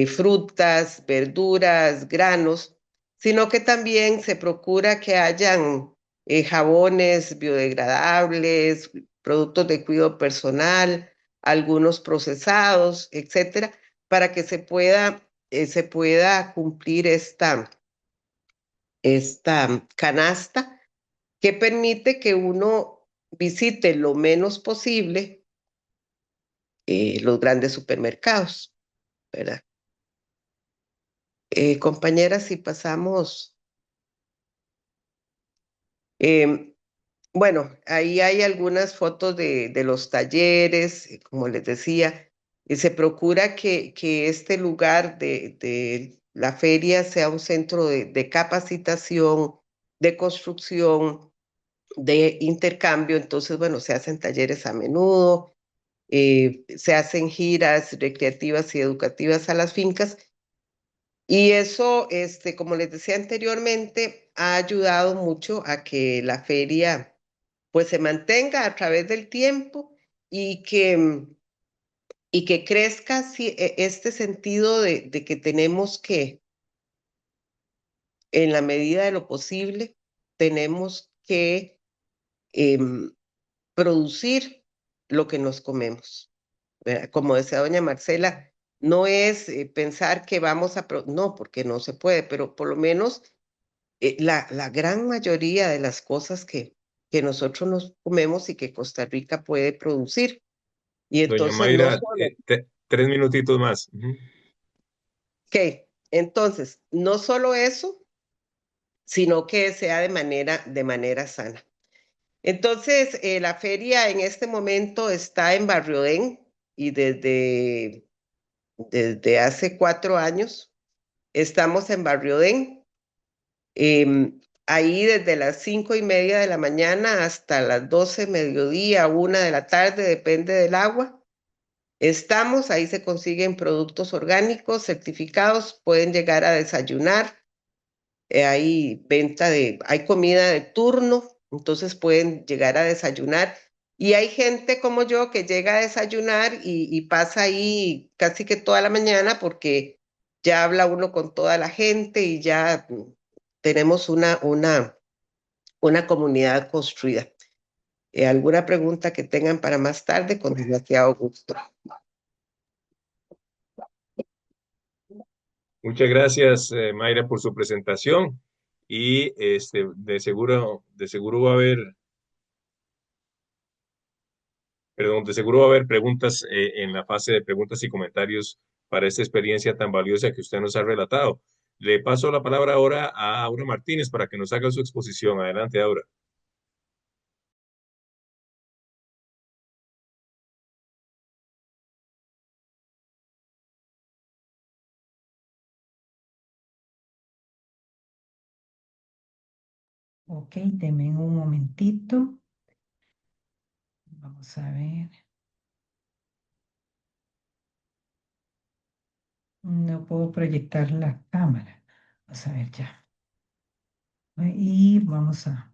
frutas, verduras, granos, sino que también se procura que hayan jabones biodegradables, productos de cuidado personal, algunos procesados, etcétera, para que se pueda cumplir esta canasta que permite que uno visite lo menos posible los grandes supermercados, ¿verdad? Compañeras, si pasamos, em, bueno, ahí hay algunas fotos de los talleres, como les decía, y se procura que este lugar de la feria sea un centro de capacitación, de construcción, de intercambio. Entonces, bueno, se hacen talleres a menudo, se hacen giras recreativas y educativas a las fincas. Y eso, como les decía anteriormente, ha ayudado mucho a que la feria pues se mantenga a través del tiempo y que crezca este sentido de que tenemos que, en la medida de lo posible, tenemos que em, producir lo que nos comemos, ¿verdad? Como decía doña Marcela, no es pensar que vamos no, porque no se puede, pero por lo menos la gran mayoría de las cosas que nosotros nos comemos y que Costa Rica puede producir. Y Doña entonces no Mayra, solo, 3 minutitos más. Ujú. entonces, no solo eso, sino que sea de manera sana. Entonces, la feria en este momento está en Barriodén y desde hace 4 años estamos en Barriodén. Ahí desde las 5:30 de la mañana hasta las 12, mediodía, 1 de la tarde, depende del agua. Estamos, ahí se consiguen productos orgánicos certificados, pueden llegar a desayunar. Hay comida de turno, entonces pueden llegar a desayunar. Y hay gente como yo que llega a desayunar y pasa ahí casi que toda la mañana porque ya habla uno con toda la gente y ya tenemos una comunidad construida. ¿Alguna pregunta que tengan para más tarde? Con demasiado gusto. Muchas gracias, Mayra, por su presentación. Y de seguro va a haber, perdón, de seguro va a haber preguntas en la fase de preguntas y comentarios para esta experiencia tan valiosa que usted nos ha relatado. Le paso la palabra ahora a Aura Martínez para que nos haga su exposición. Adelante, Aura. Ok, denme un momentito. Vamos a ver. No puedo proyectar la cámara. Vamos a ver ya. Y vamos a...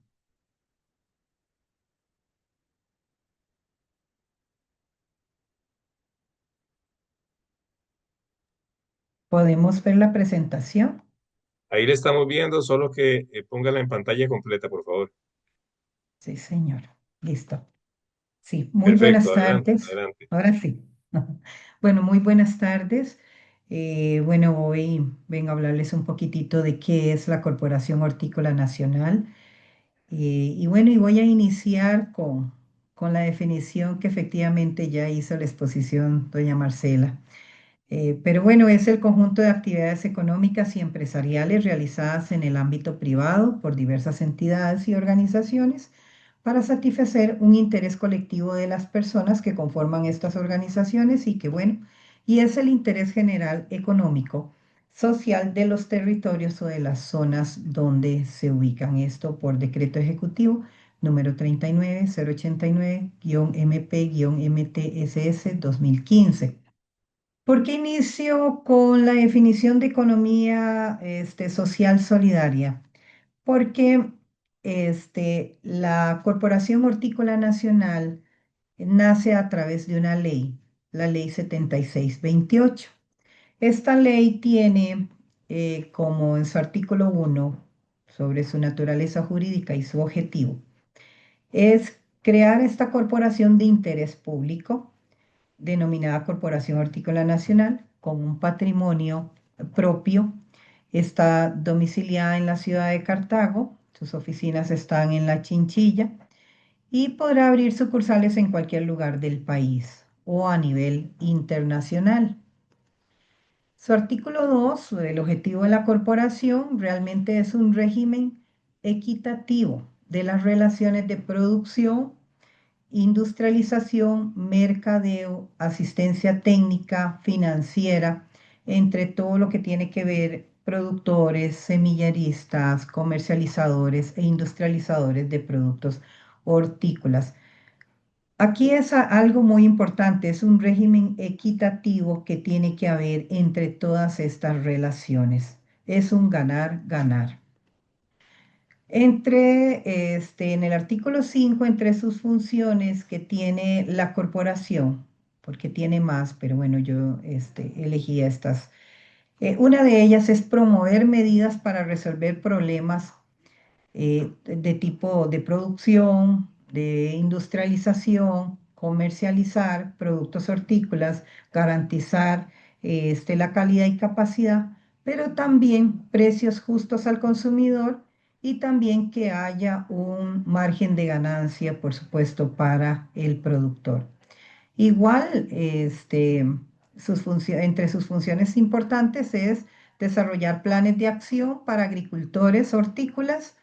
¿Podemos ver la presentación? Ahí le estamos viendo, solo que póngala en pantalla completa, por favor. Sí, señor. Listo. Sí, muy Perfecto, buenas adelante, tardes. adelante. Ahora sí. Bueno, muy buenas tardes. Bueno, hoy vengo a hablarles un poquitito de qué es la Corporación Hortícola Nacional. Y bueno, y voy a iniciar con la definición que efectivamente ya hizo la exposición doña Marcela. Pero bueno, es el conjunto de actividades económicas y empresariales realizadas en el ámbito privado por diversas entidades y organizaciones para satisfacer un interés colectivo de las personas que conforman estas organizaciones y que bueno, y es el interés general económico, social de los territorios o de las zonas donde se ubican. Esto por decreto ejecutivo número 39089-MP-MTSS 2015. ¿Por qué inicio con la definición de economía social solidaria? Porque la Corporación Hortícola Nacional nace a través de una ley, la Ley 7628. Esta ley tiene como en su artículo 1 sobre su naturaleza jurídica y su objetivo, es crear esta corporación de interés público denominada Corporación Hortícola Nacional, con un patrimonio propio. Está domiciliada en la ciudad de Cartago, sus oficinas están en La Chinchilla y podrá abrir sucursales en cualquier lugar del país o a nivel internacional. Su artículo 2, el objetivo de la corporación, realmente es un régimen equitativo de las relaciones de producción, industrialización, mercadeo, asistencia técnica, financiera, entre todo lo que tiene que ver productores, semilleristas, comercializadores e industrializadores de productos hortícolas. Aquí es algo muy importante, es un régimen equitativo que tiene que haber entre todas estas relaciones. Es un ganar-ganar. En el artículo 5, entre sus funciones que tiene la corporación, porque tiene más, pero bueno, yo elegí estas. Una de ellas es promover medidas para resolver problemas de tipo de producción, de industrialización, comercializar productos hortícolas, garantizar la calidad y capacidad, pero también precios justos al consumidor y también que haya un margen de ganancia, por supuesto, para el productor. Igual, entre sus funciones importantes es desarrollar planes de acción para agricultores hortícolas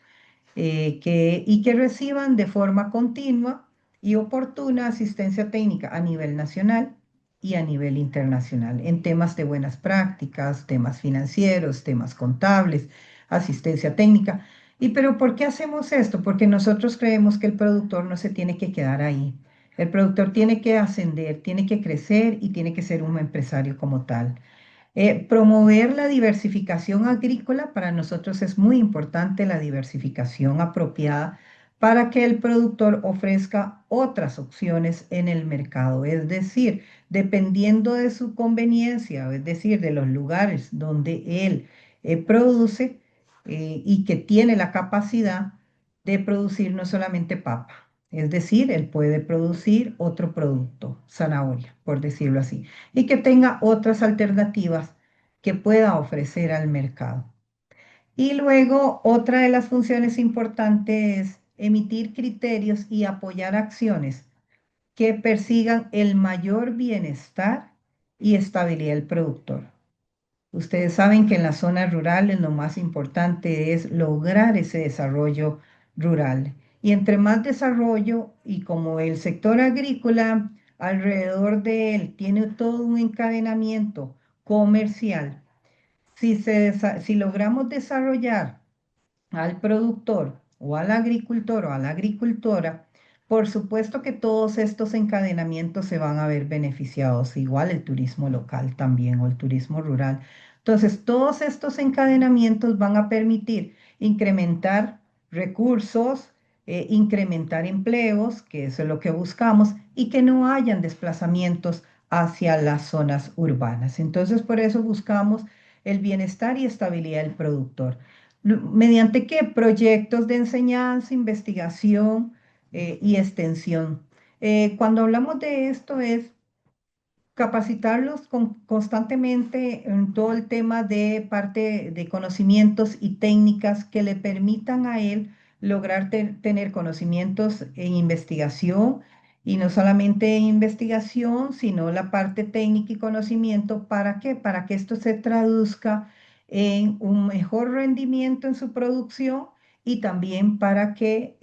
y que reciban de forma continua y oportuna asistencia técnica a nivel nacional y a nivel internacional en temas de buenas prácticas, temas financieros, temas contables, asistencia técnica. ¿Y pero por qué hacemos esto? Porque nosotros creemos que el productor no se tiene que quedar ahí. El productor tiene que ascender, tiene que crecer y tiene que ser un empresario como tal. Promover la diversificación agrícola para nosotros es muy importante, la diversificación apropiada para que el productor ofrezca otras opciones en el mercado. Es decir, dependiendo de su conveniencia, es decir, de los lugares donde él produce y que tiene la capacidad de producir no solamente papa. Es decir, él puede producir otro producto, zanahoria, por decirlo así, y que tenga otras alternativas que pueda ofrecer al mercado. Y luego, otra de las funciones importantes es emitir criterios y apoyar acciones que persigan el mayor bienestar y estabilidad del productor. Ustedes saben que en las zonas rurales lo más importante es lograr ese desarrollo rural. Y entre más desarrollo, y como el sector agrícola alrededor de él tiene todo un encadenamiento comercial, si logramos desarrollar al productor o al agricultor o a la agricultora, por supuesto que todos estos encadenamientos se van a ver beneficiados, igual el turismo local también o el turismo rural. Entonces, todos estos encadenamientos van a permitir incrementar recursos, incrementar empleos, que eso es lo que buscamos, y que no hayan desplazamientos hacia las zonas urbanas. Entonces, por eso buscamos el bienestar y estabilidad del productor. ¿Mediante qué? Proyectos de enseñanza, investigación y extensión. Cuando hablamos de esto es capacitarlos constantemente en todo el tema de parte de conocimientos y técnicas que le permitan a él lograr tener conocimientos en investigación y no solamente en investigación, sino la parte técnica y conocimiento. ¿Para qué? Para que esto se traduzca en un mejor rendimiento en su producción y también para que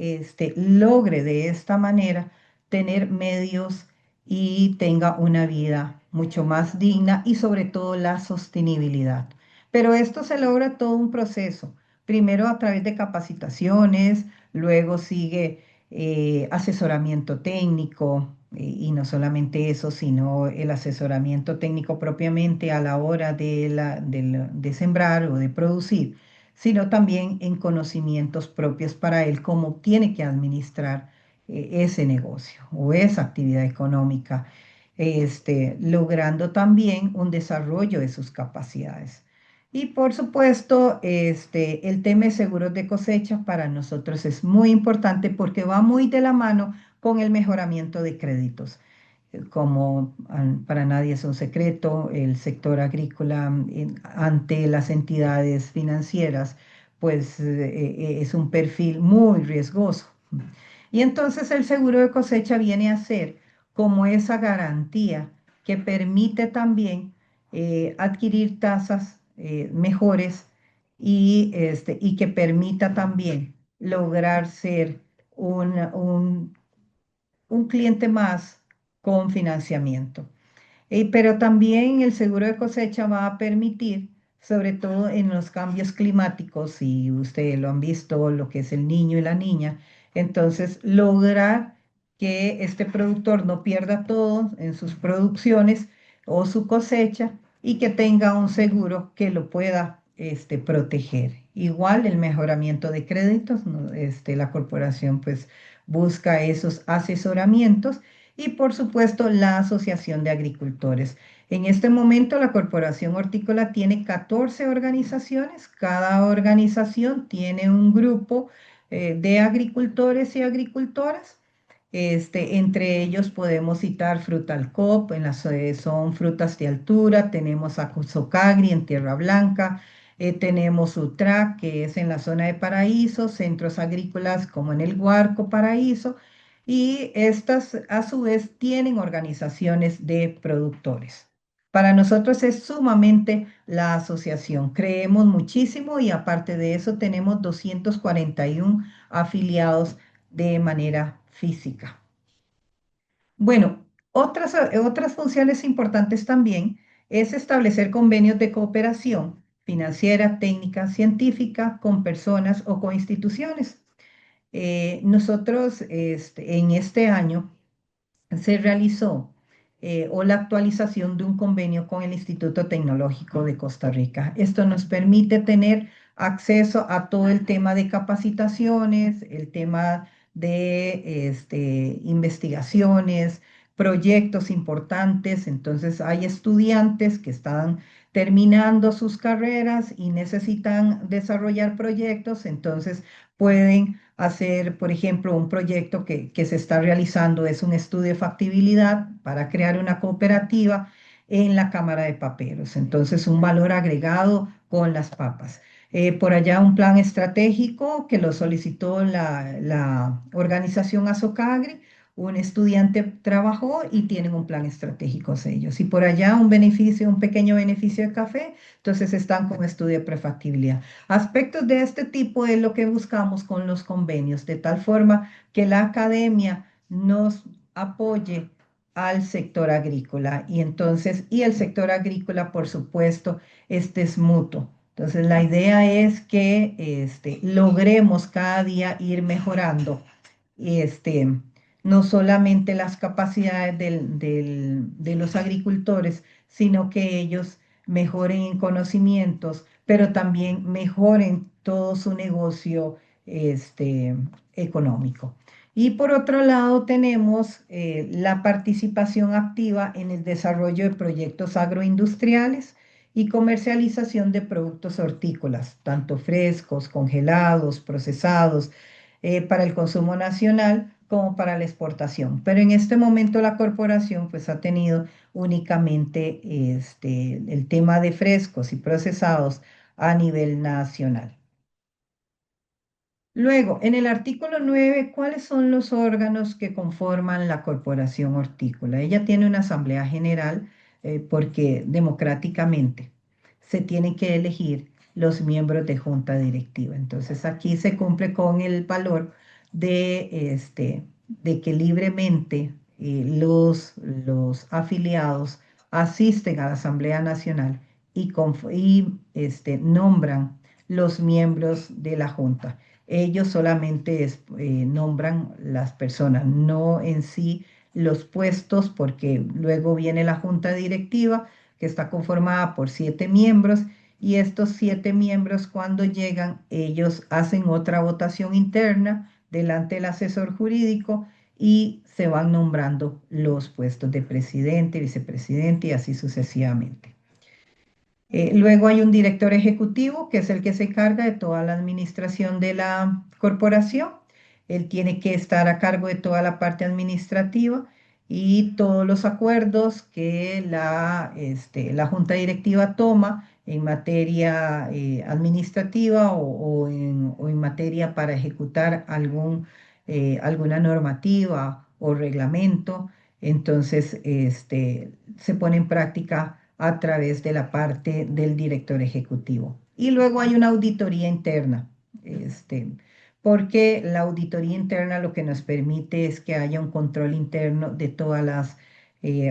logre de esta manera tener medios y tenga una vida mucho más digna y sobre todo la sostenibilidad. Pero esto se logra todo un proceso, primero a través de capacitaciones, luego sigue asesoramiento técnico y no solamente eso, sino el asesoramiento técnico propiamente a la hora de sembrar o de producir, sino también en conocimientos propios para él, cómo tiene que administrar ese negocio o esa actividad económica, logrando también un desarrollo de sus capacidades. Y por supuesto, el tema de seguros de cosecha para nosotros es muy importante porque va muy de la mano con el mejoramiento de créditos. Como para nadie es un secreto, el sector agrícola ante las entidades financieras, pues es un perfil muy riesgoso. Y entonces el seguro de cosecha viene a ser como esa garantía que permite también adquirir tasas mejores y que permita también lograr ser un cliente más con financiamiento. Pero también el seguro de cosecha va a permitir, sobre todo en los cambios climáticos, y ustedes lo han visto, lo que es el niño y la niña, entonces lograr que este productor no pierda todo en sus producciones o su cosecha y que tenga un seguro que lo pueda proteger. Igual el mejoramiento de créditos, ¿no? La corporación pues busca esos asesoramientos y por supuesto la Asociación de Agricultores. En este momento la Corporación Hortícola tiene 14 organizaciones, cada organización tiene un grupo de agricultores y agricultoras. Entre ellos podemos citar Frutalcop, son frutas de altura, tenemos a Socagri en Tierra Blanca, tenemos UTRAC, que es en la zona de Paraíso, centros agrícolas como en el Guarco Paraíso, y estas a su vez tienen organizaciones de productores. Para nosotros es sumamente la asociación. Creemos muchísimo y aparte de eso tenemos 241 afiliados de manera física. Bueno, otras funciones importantes también es establecer convenios de cooperación financiera, técnica, científica, con personas o con instituciones. Nosotros en este año se realizó o la actualización de un convenio con el Instituto Tecnológico de Costa Rica. Esto nos permite tener acceso a todo el tema de capacitaciones, el tema de investigaciones, proyectos importantes. Entonces hay estudiantes que están terminando sus carreras y necesitan desarrollar proyectos, entonces pueden hacer, por ejemplo, un proyecto que se está realizando, es un estudio de factibilidad para crear una cooperativa en la Cámara de Paperos. Entonces, un valor agregado con las papas. Por allá un plan estratégico que lo solicitó la organización Azocagri. Un estudiante trabajó y tienen un plan estratégico ellos. Y por allá un beneficio, un pequeño beneficio de café, entonces están con estudio de prefactibilidad. Aspectos de este tipo es lo que buscamos con los convenios, de tal forma que la academia nos apoye al sector agrícola y el sector agrícola, por supuesto, este es mutuo. Entonces, la idea es que logremos cada día ir mejorando no solamente las capacidades de los agricultores, sino que ellos mejoren en conocimientos, pero también mejoren todo su negocio económico. Y por otro lado, tenemos la participación activa en el desarrollo de proyectos agroindustriales y comercialización de productos hortícolas, tanto frescos, congelados, procesados, para el consumo nacional como para la exportación. Pero en este momento la corporación pues ha tenido únicamente el tema de frescos y procesados a nivel nacional. Luego, en el artículo 9, ¿cuáles son los órganos que conforman la Corporación Hortícola? Ella tiene una asamblea general porque democráticamente se tienen que elegir los miembros de junta directiva. Entonces, aquí se cumple con el valor de que libremente los afiliados asisten a la Asamblea Nacional y nombran los miembros de la junta. Ellos solamente nombran las personas, no en sí los puestos, porque luego viene la junta directiva que está conformada por 7 miembros y estos 7 miembros cuando llegan, ellos hacen otra votación interna delante del asesor jurídico y se van nombrando los puestos de presidente, vicepresidente y así sucesivamente. Luego hay un director ejecutivo, que es el que se encarga de toda la administración de la corporación. Él tiene que estar a cargo de toda la parte administrativa y todos los acuerdos que la junta directiva toma en materia administrativa o en materia para ejecutar alguna normativa o reglamento. Entonces, se pone en práctica a través de la parte del director ejecutivo. Y luego hay una auditoría interna, porque la auditoría interna lo que nos permite es que haya un control interno de todas las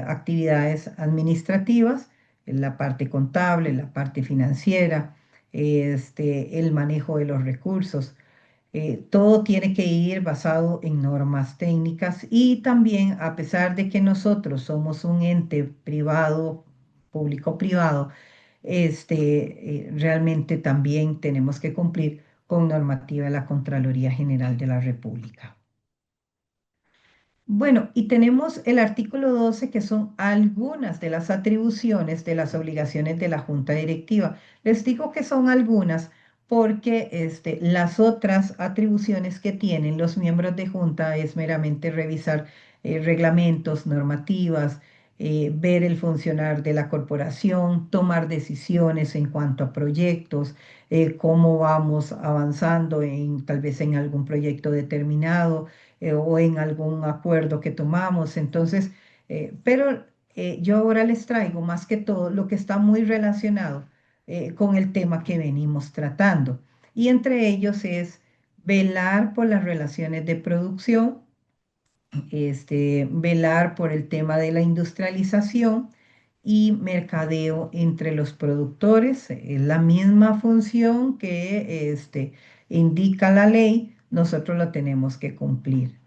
actividades administrativas, la parte contable, la parte financiera, el manejo de los recursos. Todo tiene que ir basado en normas técnicas y también, a pesar de que nosotros somos un ente privado, público-privado, realmente también tenemos que cumplir con normativa de la Contraloría General de la República. Bueno, y tenemos el artículo 12, que son algunas de las atribuciones de las obligaciones de la Junta Directiva. Les digo que son algunas porque las otras atribuciones que tienen los miembros de Junta es meramente revisar reglamentos, normativas, ver el funcionar de la corporación, tomar decisiones en cuanto a proyectos, cómo vamos avanzando tal vez en algún proyecto determinado o en algún acuerdo que tomamos. Entonces, pero yo ahora les traigo más que todo lo que está muy relacionado con el tema que venimos tratando. Y entre ellos es velar por las relaciones de producción, velar por el tema de la industrialización y mercadeo entre los productores. Es la misma función que indica la ley, nosotros lo tenemos que cumplir.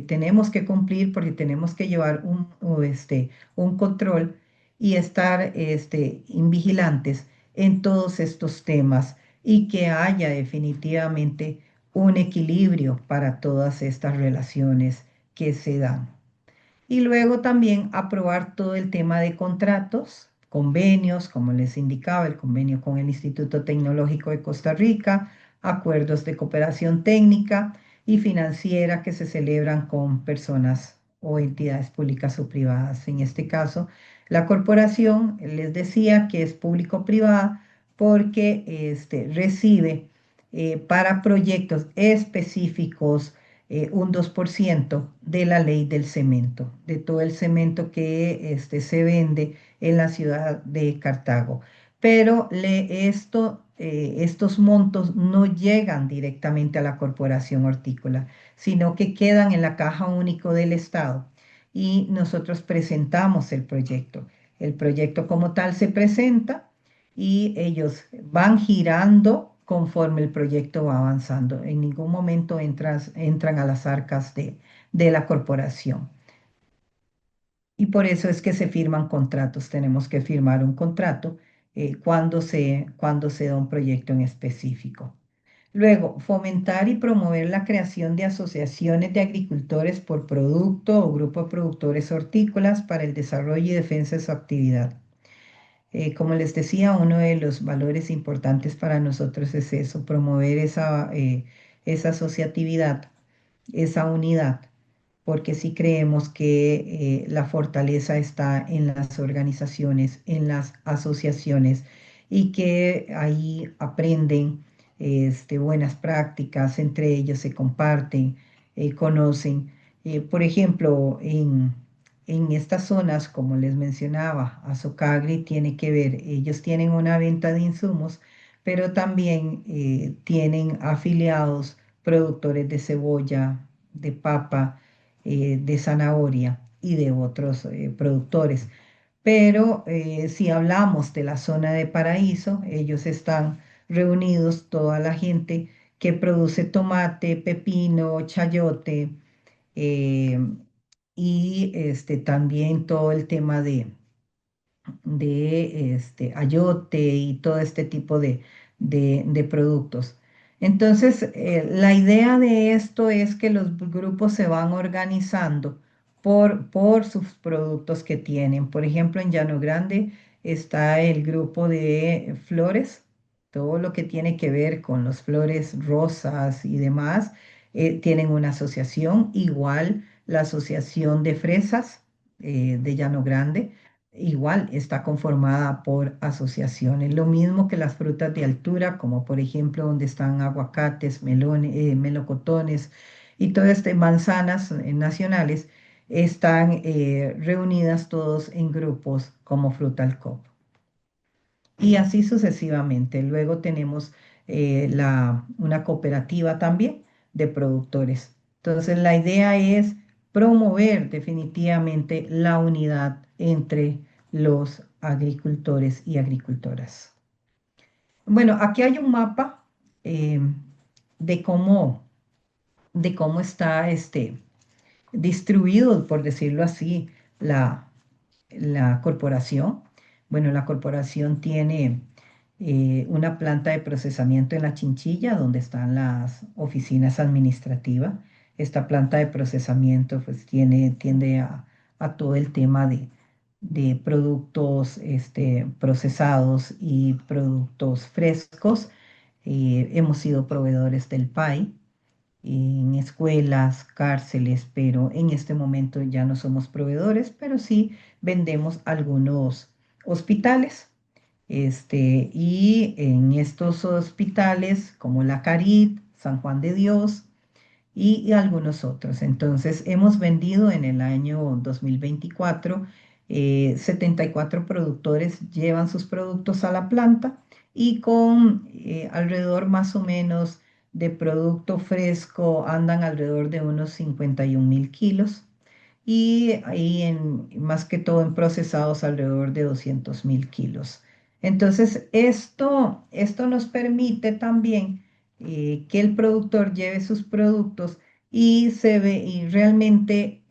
Tenemos que cumplir porque tenemos que llevar un control y estar vigilantes en todos estos temas y que haya definitivamente un equilibrio para todas estas relaciones que se dan. Y luego también aprobar todo el tema de contratos, convenios, como les indicaba, el convenio con el Instituto Tecnológico de Costa Rica, acuerdos de cooperación técnica y financiera que se celebran con personas o entidades públicas o privadas. En este caso, la corporación, les decía que es público-privada porque recibe para proyectos específicos un 2% de la ley del cemento, de todo el cemento que se vende en la ciudad de Cartago. Pero estos montos no llegan directamente a la corporación hortícola, sino que quedan en la caja único del Estado y nosotros presentamos el proyecto. El proyecto como tal se presenta y ellos van girando conforme el proyecto va avanzando. En ningún momento entran a las arcas de la corporación. Y por eso es que se firman contratos. Tenemos que firmar un contrato cuando se da un proyecto en específico. Luego, fomentar y promover la creación de asociaciones de agricultores por producto o grupo de productores hortícolas para el desarrollo y defensa de su actividad. Como les decía, uno de los valores importantes para nosotros es eso, promover esa asociatividad, esa unidad, porque sí creemos que la fortaleza está en las organizaciones, en las asociaciones y que ahí aprenden buenas prácticas, entre ellos se comparten, conocen. Por ejemplo, en estas zonas, como les mencionaba, Azocagri tiene que ver, ellos tienen una venta de insumos, pero también tienen afiliados productores de cebolla, de papa, de zanahoria y de otros productores. Pero si hablamos de la zona de Paraíso, ellos están reunidos, toda la gente que produce tomate, pepino, chayote, eh, y también todo el tema de ayote y todo este tipo de productos. Entonces, la idea de esto es que los grupos se van organizando por sus productos que tienen. Por ejemplo, en Llano Grande está el grupo de flores, todo lo que tiene que ver con las flores rosas y demás, tienen una asociación, igual la Asociación de Fresas de Llano Grande igual está conformada por asociaciones. Lo mismo que las frutas de altura, como por ejemplo donde están aguacates, melones, melocotones y todas manzanas nacionales, están reunidas todos en grupos como Frutal Coop. Y así sucesivamente. Luego tenemos una cooperativa también de productores. Entonces la idea es promover definitivamente la unidad entre los agricultores y agricultoras. Bueno, aquí hay un mapa eh, de cómo está distribuido, por decirlo así, la corporación. Bueno, la corporación tiene una planta de procesamiento en La Chinchilla, donde están las oficinas administrativas. Esta planta de procesamiento pues tiende a todo el tema de productos procesados y productos frescos. Hemos sido proveedores del PAI en escuelas, cárceles, pero en este momento ya no somos proveedores, pero sí vendemos algunos hospitales. Y en estos hospitales como la Carit, San Juan de Dios y algunos otros. Entonces, hemos vendido en el año 2024, 74 productores llevan sus productos a la planta y con alrededor más o menos de producto fresco andan alrededor de unos 51.000 kilos. más que todo en procesados alrededor de 200.000 kilos. Entonces, esto nos permite también que el productor lleve sus productos y realmente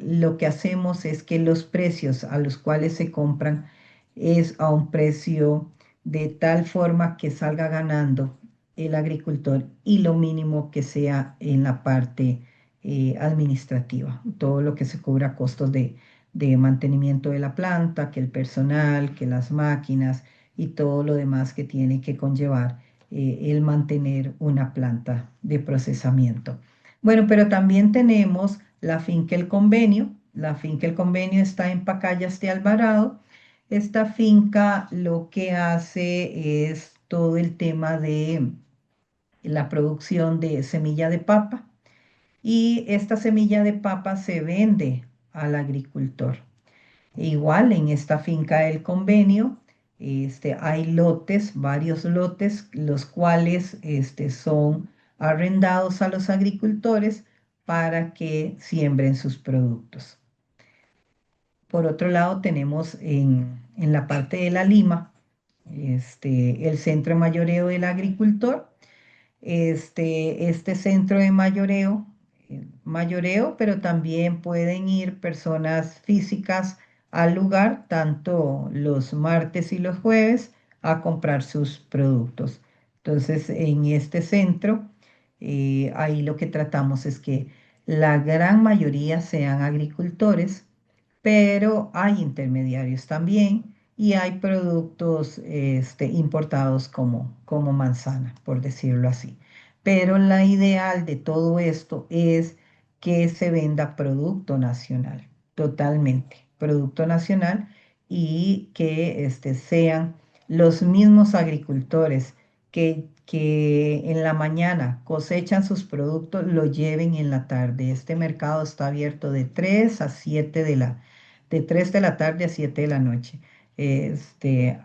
lo que hacemos es que los precios a los cuales se compran es a un precio de tal forma que salga ganando el agricultor y lo mínimo que sea en la parte administrativa, todo lo que se cubra costos de mantenimiento de la planta, que el personal, que las máquinas y todo lo demás que tiene que conllevar el mantener una planta de procesamiento. Bueno, pero también tenemos la finca El Convenio. La finca El Convenio está en Pacayas de Alvarado. Esta finca lo que hace es todo el tema de la producción de semilla de papa y esta semilla de papa se vende al agricultor. Igual en esta finca del convenio, hay lotes, varios lotes, los cuales son arrendados a los agricultores para que siembren sus productos. Por otro lado, tenemos en la parte de la Lima, el centro de mayoreo del agricultor. Este centro de mayoreo, pero también pueden ir personas físicas al lugar, tanto los martes y los jueves, a comprar sus productos. Entonces, en este centro, ahí lo que tratamos es que la gran mayoría sean agricultores, pero hay intermediarios también y hay productos importados como manzana, por decirlo así. Pero la ideal de todo esto es que se venda producto nacional, totalmente, producto nacional y que sean los mismos agricultores que en la mañana cosechan sus productos, lo lleven en la tarde. Este mercado está abierto de 3 a 7 de 3 de la tarde a 7 de la noche.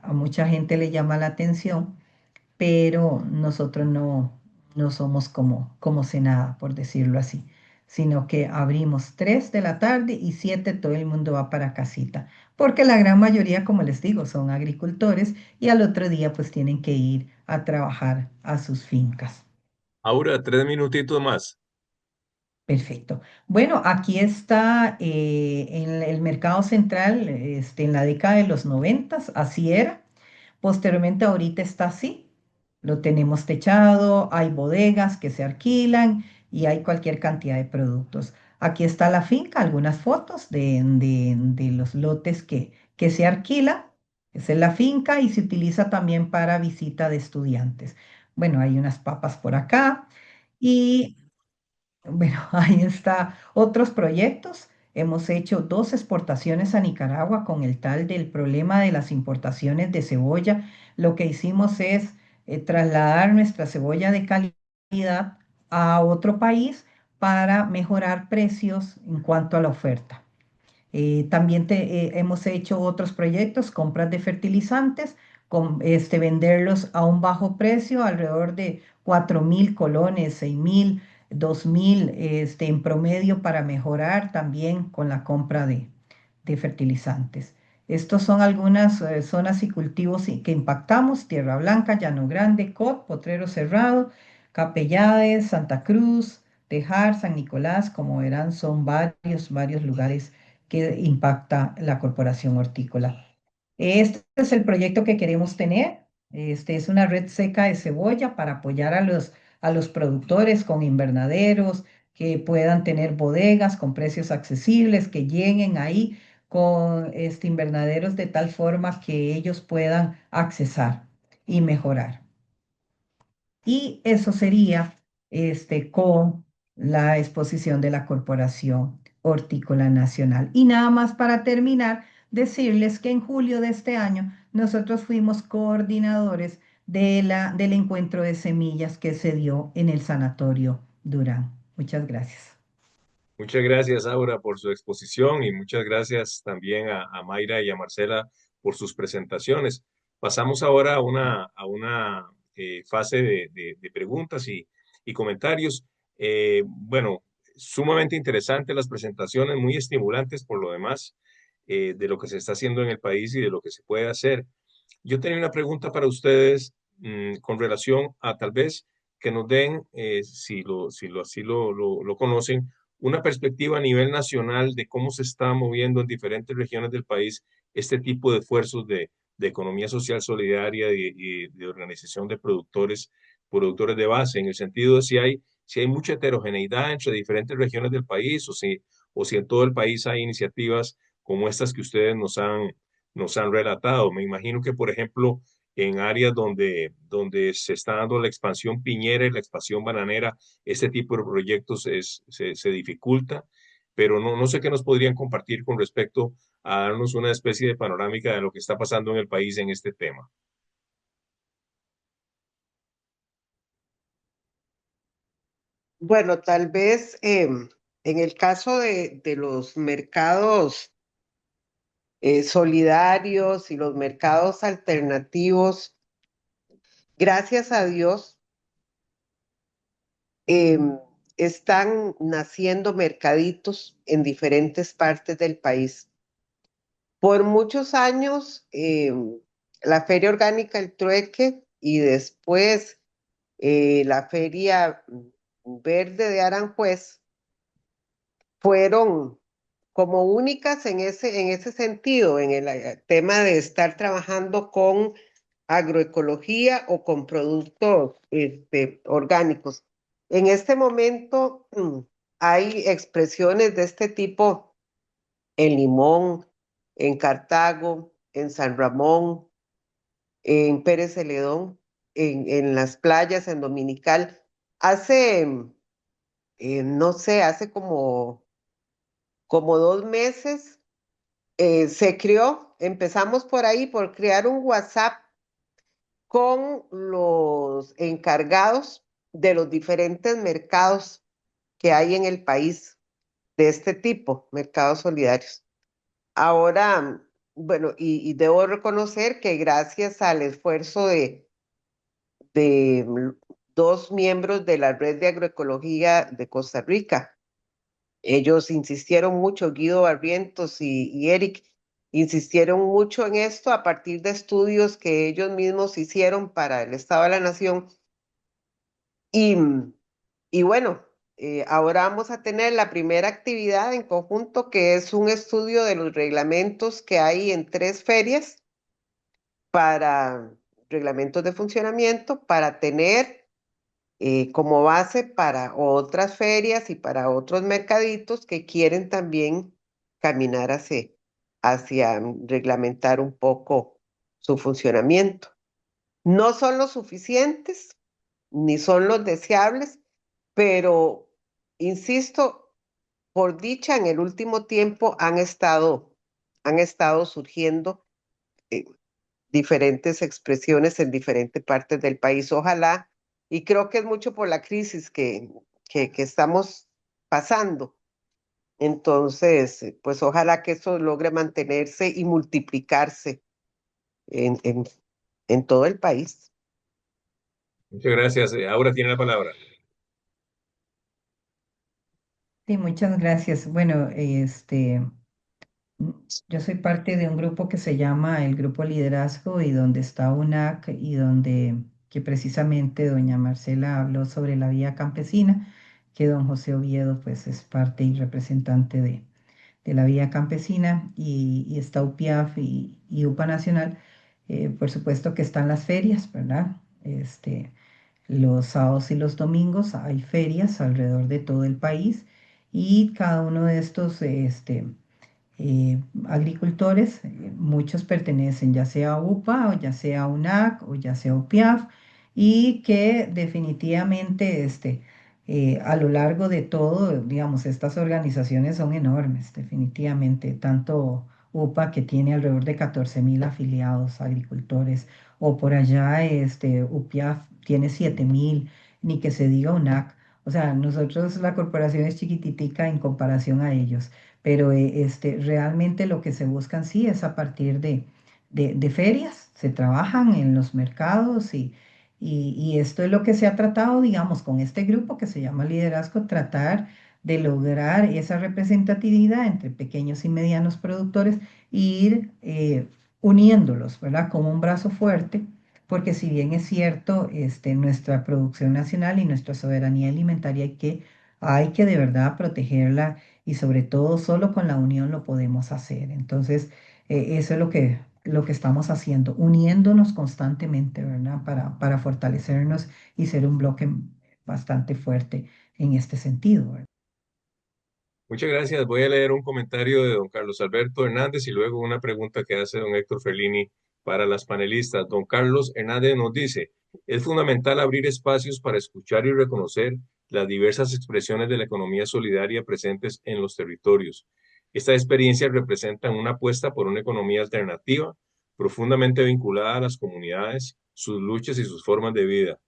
A mucha gente le llama la atención, pero nosotros no somos como Senada, por decirlo así, sino que abrimos 3 de la tarde y 7 todo el mundo va para casita, porque la gran mayoría, como les digo, son agricultores y al otro día pues tienen que ir a trabajar a sus fincas. Aura, 3 minutitos más. Perfecto. Bueno, aquí está en el mercado central, en la década de los 90, así era. Posteriormente, ahorita está así. Lo tenemos techado, hay bodegas que se alquilan y hay cualquier cantidad de productos. Aquí está la finca, algunas fotos de los lotes que se alquilan. Esa es la finca y se utiliza también para visita de estudiantes. Bueno, hay unas papas por acá y bueno, ahí está. Otros proyectos. Hemos hecho 2 exportaciones a Nicaragua con el tal del problema de las importaciones de cebolla. Lo que hicimos es trasladar nuestra cebolla de calidad a otro país para mejorar precios en cuanto a la oferta. También hemos hecho otros proyectos, compras de fertilizantes, venderlos a un bajo precio, alrededor de 4.000 colones, 6.000, 2.000, en promedio para mejorar también con la compra de fertilizantes. Estos son algunas zonas y cultivos que impactamos: Tierra Blanca, Llano Grande, Cot, Potrero Cerrado, Capellades, Santa Cruz, Tejar, San Nicolás. Como verán, son varios lugares que impacta la Corporación Hortícola. Este es el proyecto que queremos tener. Este es una red seca de cebolla para apoyar a los productores con invernaderos, que puedan tener bodegas con precios accesibles, que lleguen ahí con invernaderos de tal forma que ellos puedan accesar y mejorar. Y eso sería con la exposición de la Corporación Hortícola Nacional. Y nada más para terminar, decirles que en julio de este año nosotros fuimos coordinadores del encuentro de semillas que se dio en el Sanatorio Durán. Muchas gracias. Muchas gracias, Aura, por su exposición y muchas gracias también a Mayra y a Marcela por sus presentaciones. Pasamos ahora a una fase de preguntas y comentarios. Bueno, Sumamente interesantes las presentaciones, muy estimulantes por lo demás, de lo que se está haciendo en el país y de lo que se puede hacer. Yo tenía una pregunta para ustedes con relación a tal vez que nos den, así lo conocen, una perspectiva a nivel nacional de cómo se está moviendo en diferentes regiones del país este tipo de esfuerzos de economía social solidaria y de organización de productores de base, en el sentido de si hay mucha heterogeneidad entre diferentes regiones del país o si en todo el país hay iniciativas como estas que ustedes nos han relatado. Me imagino que, por ejemplo, en áreas donde se está dando la expansión piñera y la expansión bananera, este tipo de proyectos se dificulta, pero no sé qué nos podrían compartir con respecto a darnos una especie de panorámica de lo que está pasando en el país en este tema. Bueno, tal vez en el caso de los mercados solidarios y los mercados alternativos, gracias a Dios, están naciendo mercaditos en diferentes partes del país. Por muchos años, la Feria Orgánica El Trueque y después la Feria Verde de Aranjuez fueron como únicas en ese sentido, en el tema de estar trabajando con agroecología o con productos orgánicos. En este momento hay expresiones de este tipo en Limón, en Cartago, en San Ramón, en Pérez Celedón, en las playas, en Dominical. Hace, no sé, hace como 2 meses se creó, empezamos por ahí, por crear un WhatsApp con los encargados de los diferentes mercados que hay en el país de este tipo, mercados solidarios. Ahora, bueno, y debo reconocer que gracias al esfuerzo de dos miembros de la Red de Agroecología de Costa Rica, ellos insistieron mucho, Guido Barrientos y Eric, insistieron mucho en esto a partir de estudios que ellos mismos hicieron para el Estado de la Nación. Y, y bueno, ahora vamos a tener la primera actividad en conjunto, que es un estudio de los reglamentos que hay en 3 ferias para reglamentos de funcionamiento, para tener como base para otras ferias y para otros mercaditos que quieren también caminar hacia reglamentar un poco su funcionamiento. No son los suficientes, ni son los deseables, pero, insisto, por dicha, en el último tiempo han estado surgiendo eh, diferentes expresiones en diferentes partes del país. Ojalá, y creo que es mucho por la crisis que estamos pasando. Entonces, pues ojalá que eso logre mantenerse y multiplicarse en todo el país. Muchas gracias. Aura tiene la palabra. Sí, muchas gracias. Bueno, yo soy parte de un grupo que se llama el Grupo Liderazgo y donde está UNAC y donde que precisamente doña Marcela habló sobre la vía campesina, que don José Oviedo pues es parte y representante de la vía campesina y está UPIAF y UPA Nacional. Por supuesto que están las ferias, ¿verdad? Los sábados y los domingos hay ferias alrededor de todo el país y cada uno de estos agricultores, muchos pertenecen ya sea a UPA o ya sea a UNAC o ya sea a UPIAF y que definitivamente a lo largo de todo, digamos, estas organizaciones son enormes, definitivamente, tanto UPA que tiene alrededor de 14.000 afiliados agricultores o por allá UPIAF tiene 7.000, ni que se diga UNAC. O sea, nosotros la corporación es chiquititica en comparación a ellos, pero realmente lo que se buscan sí es a partir de ferias, se trabajan en los mercados Y esto es lo que se ha tratado, digamos, con este grupo que se llama liderazgo, tratar de lograr esa representatividad entre pequeños y medianos productores e ir uniéndolos, ¿verdad? Como un brazo fuerte, porque si bien es cierto, nuestra producción nacional y nuestra soberanía alimentaria hay que de verdad protegerla y sobre todo solo con la unión lo podemos hacer. Entonces, eso es lo que estamos haciendo, uniéndonos constantemente, ¿verdad? Para fortalecernos y ser un bloque bastante fuerte en este sentido, ¿verdad? Muchas gracias. Voy a leer un comentario de don Carlos Alberto Hernández y luego una pregunta que hace don Héctor Ferlini para las panelistas. Don Carlos Hernández nos dice, es fundamental abrir espacios para escuchar y reconocer las diversas expresiones de la economía solidaria presentes en los territorios. Esta experiencia representa una apuesta por una economía alternativa, profundamente vinculada a las comunidades, sus luchas y sus formas de vida.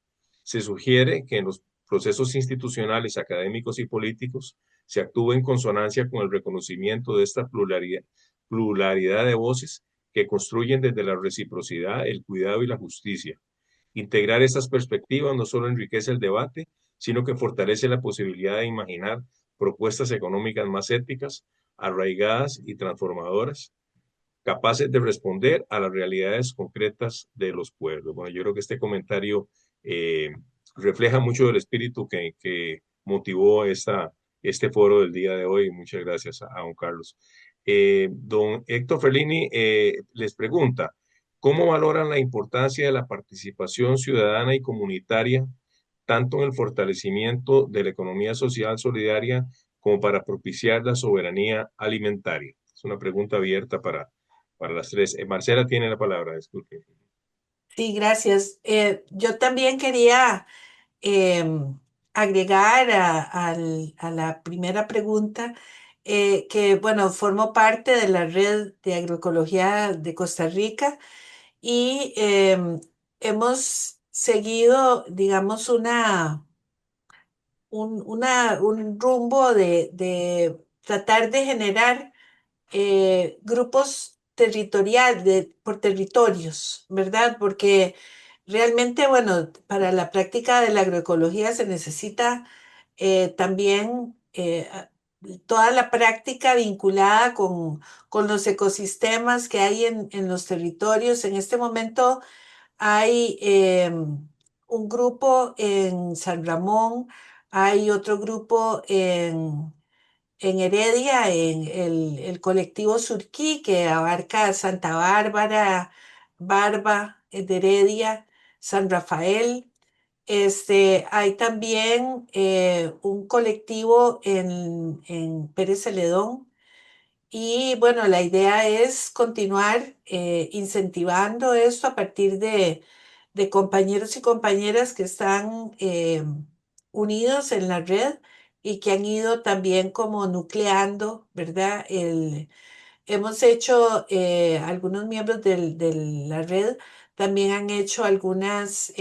Se sugiere que en los procesos institucionales, académicos y políticos se actúe en consonancia con el reconocimiento de esta pluralidad de voces que construyen desde la reciprocidad, el cuidado y la justicia. Integrar estas perspectivas no solo enriquece el debate, sino que fortalece la posibilidad de imaginar propuestas económicas más éticas, arraigadas y transformadoras, capaces de responder a las realidades concretas de los pueblos. Bueno, yo creo que este comentario eh, refleja mucho del espíritu que motivó este foro del día de hoy. Muchas gracias a don Carlos. Don Héctor Ferlini les pregunta, ¿cómo valoran la importancia de la participación ciudadana y comunitaria, tanto en el fortalecimiento de la economía social solidaria como para propiciar la soberanía alimentaria? Es una pregunta abierta para las tres. Marcela tiene la palabra, disculpe. Sí, gracias. Yo también quería em, agregar a la primera pregunta que, bueno, formo parte de la red de agroecología de Costa Rica y hemos seguido, digamos, un rumbo de tratar de generar grupos por territorios, ¿verdad? Porque realmente, bueno, para la práctica de la agroecología se necesita también toda la práctica vinculada con los ecosistemas que hay en los territorios. En este momento hay un grupo en San Ramón, hay otro grupo en Heredia, en el colectivo Surquí, que abarca Santa Bárbara, Barba, de Heredia, San Rafael. Hay también un colectivo en Pérez Celedón. Y bueno, la idea es continuar incentivando esto a partir de compañeros y compañeras que están unidos en la red y que han ido también como nucleando, ¿verdad? Hemos hecho, algunos miembros de la red también han hecho algunas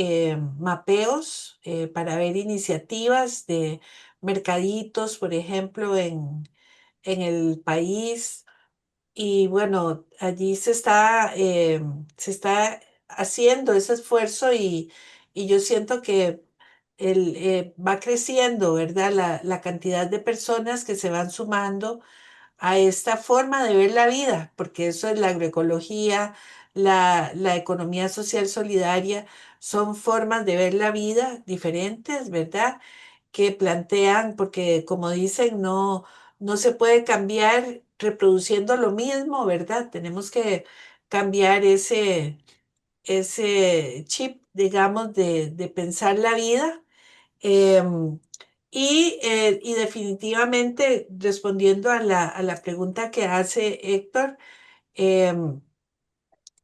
mapeos para ver iniciativas de mercaditos, por ejemplo, en el país. Y bueno, allí se está haciendo ese esfuerzo y yo siento que va creciendo, ¿verdad? La cantidad de personas que se van sumando a esta forma de ver la vida, porque eso es la agroecología, la economía social solidaria, son formas de ver la vida diferentes, ¿verdad? Que plantean, porque como dicen, no se puede cambiar reproduciendo lo mismo, ¿verdad? Tenemos que cambiar ese chip, digamos, de pensar la vida. Em, y definitivamente, respondiendo a la pregunta que hace Héctor, em,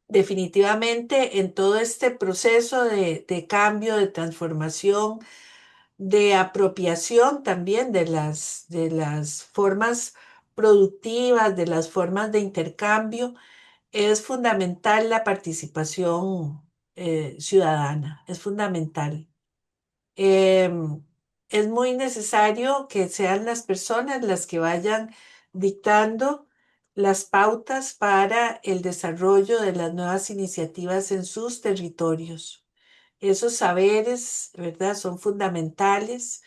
definitivamente en todo este proceso de cambio, de transformación, de apropiación también de las formas productivas, de las formas de intercambio, es fundamental la participación ciudadana, es fundamental. Em, es muy necesario que sean las personas las que vayan dictando las pautas para el desarrollo de las nuevas iniciativas en sus territorios. Esos saberes, ¿verdad? Son fundamentales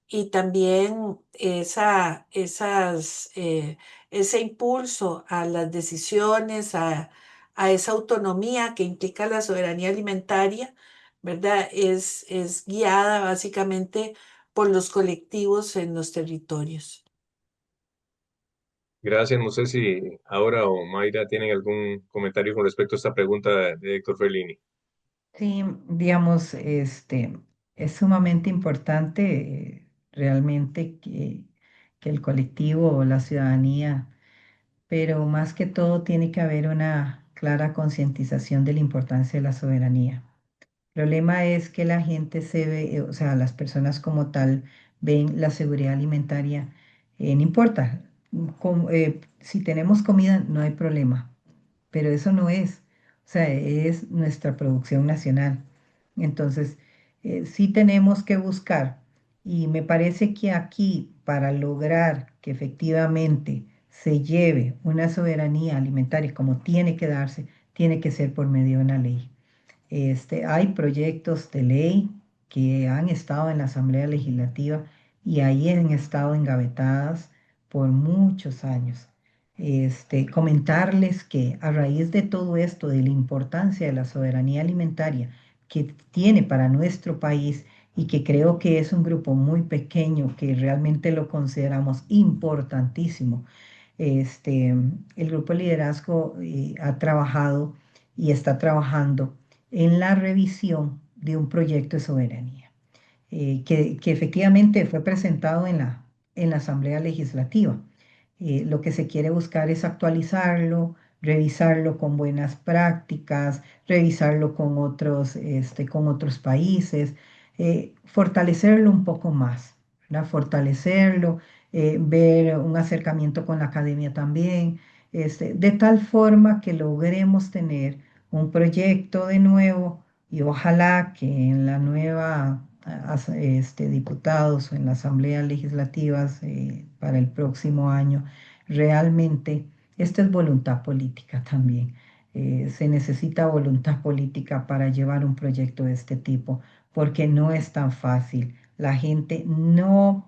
y también ese impulso a las decisiones, a esa autonomía que implica la soberanía alimentaria, ¿verdad? Es guiada básicamente por los colectivos en los territorios. Gracias. No sé si ahora o Mayra tienen algún comentario con respecto a esta pregunta de Héctor Fellini. Sí, digamos, es sumamente importante realmente que el colectivo o la ciudadanía, pero más que todo tiene que haber una clara concientización de la importancia de la soberanía. El problema es que la gente se ve, o sea, las personas como tal ven la seguridad alimentaria, no importa, si tenemos comida no hay problema, pero eso no es, o sea, es nuestra producción nacional. Entonces, sí tenemos que buscar, y me parece que aquí, para lograr que efectivamente se lleve una soberanía alimentaria como tiene que darse, tiene que ser por medio de una ley. Hay proyectos de ley que han estado en la Asamblea Legislativa y ahí han estado engavetadas por muchos años. Comentarles que a raíz de todo esto, de la importancia de la soberanía alimentaria que tiene para nuestro país y que creo que es un grupo muy pequeño que realmente lo consideramos importantísimo, el grupo de liderazgo ha trabajado y está trabajando en la revisión de un proyecto de soberanía que efectivamente fue presentado en la Asamblea Legislativa. Lo que se quiere buscar es actualizarlo, revisarlo con buenas prácticas, revisarlo con otros países, fortalecerlo un poco más, ¿verdad? Fortalecerlo, ver un acercamiento con la academia también, de tal forma que logremos tener un proyecto de nuevo y ojalá que en la nueva diputados o en la asamblea legislativas para el próximo año, realmente esta es voluntad política también. Se necesita voluntad política para llevar un proyecto de este tipo, porque no es tan fácil. La gente no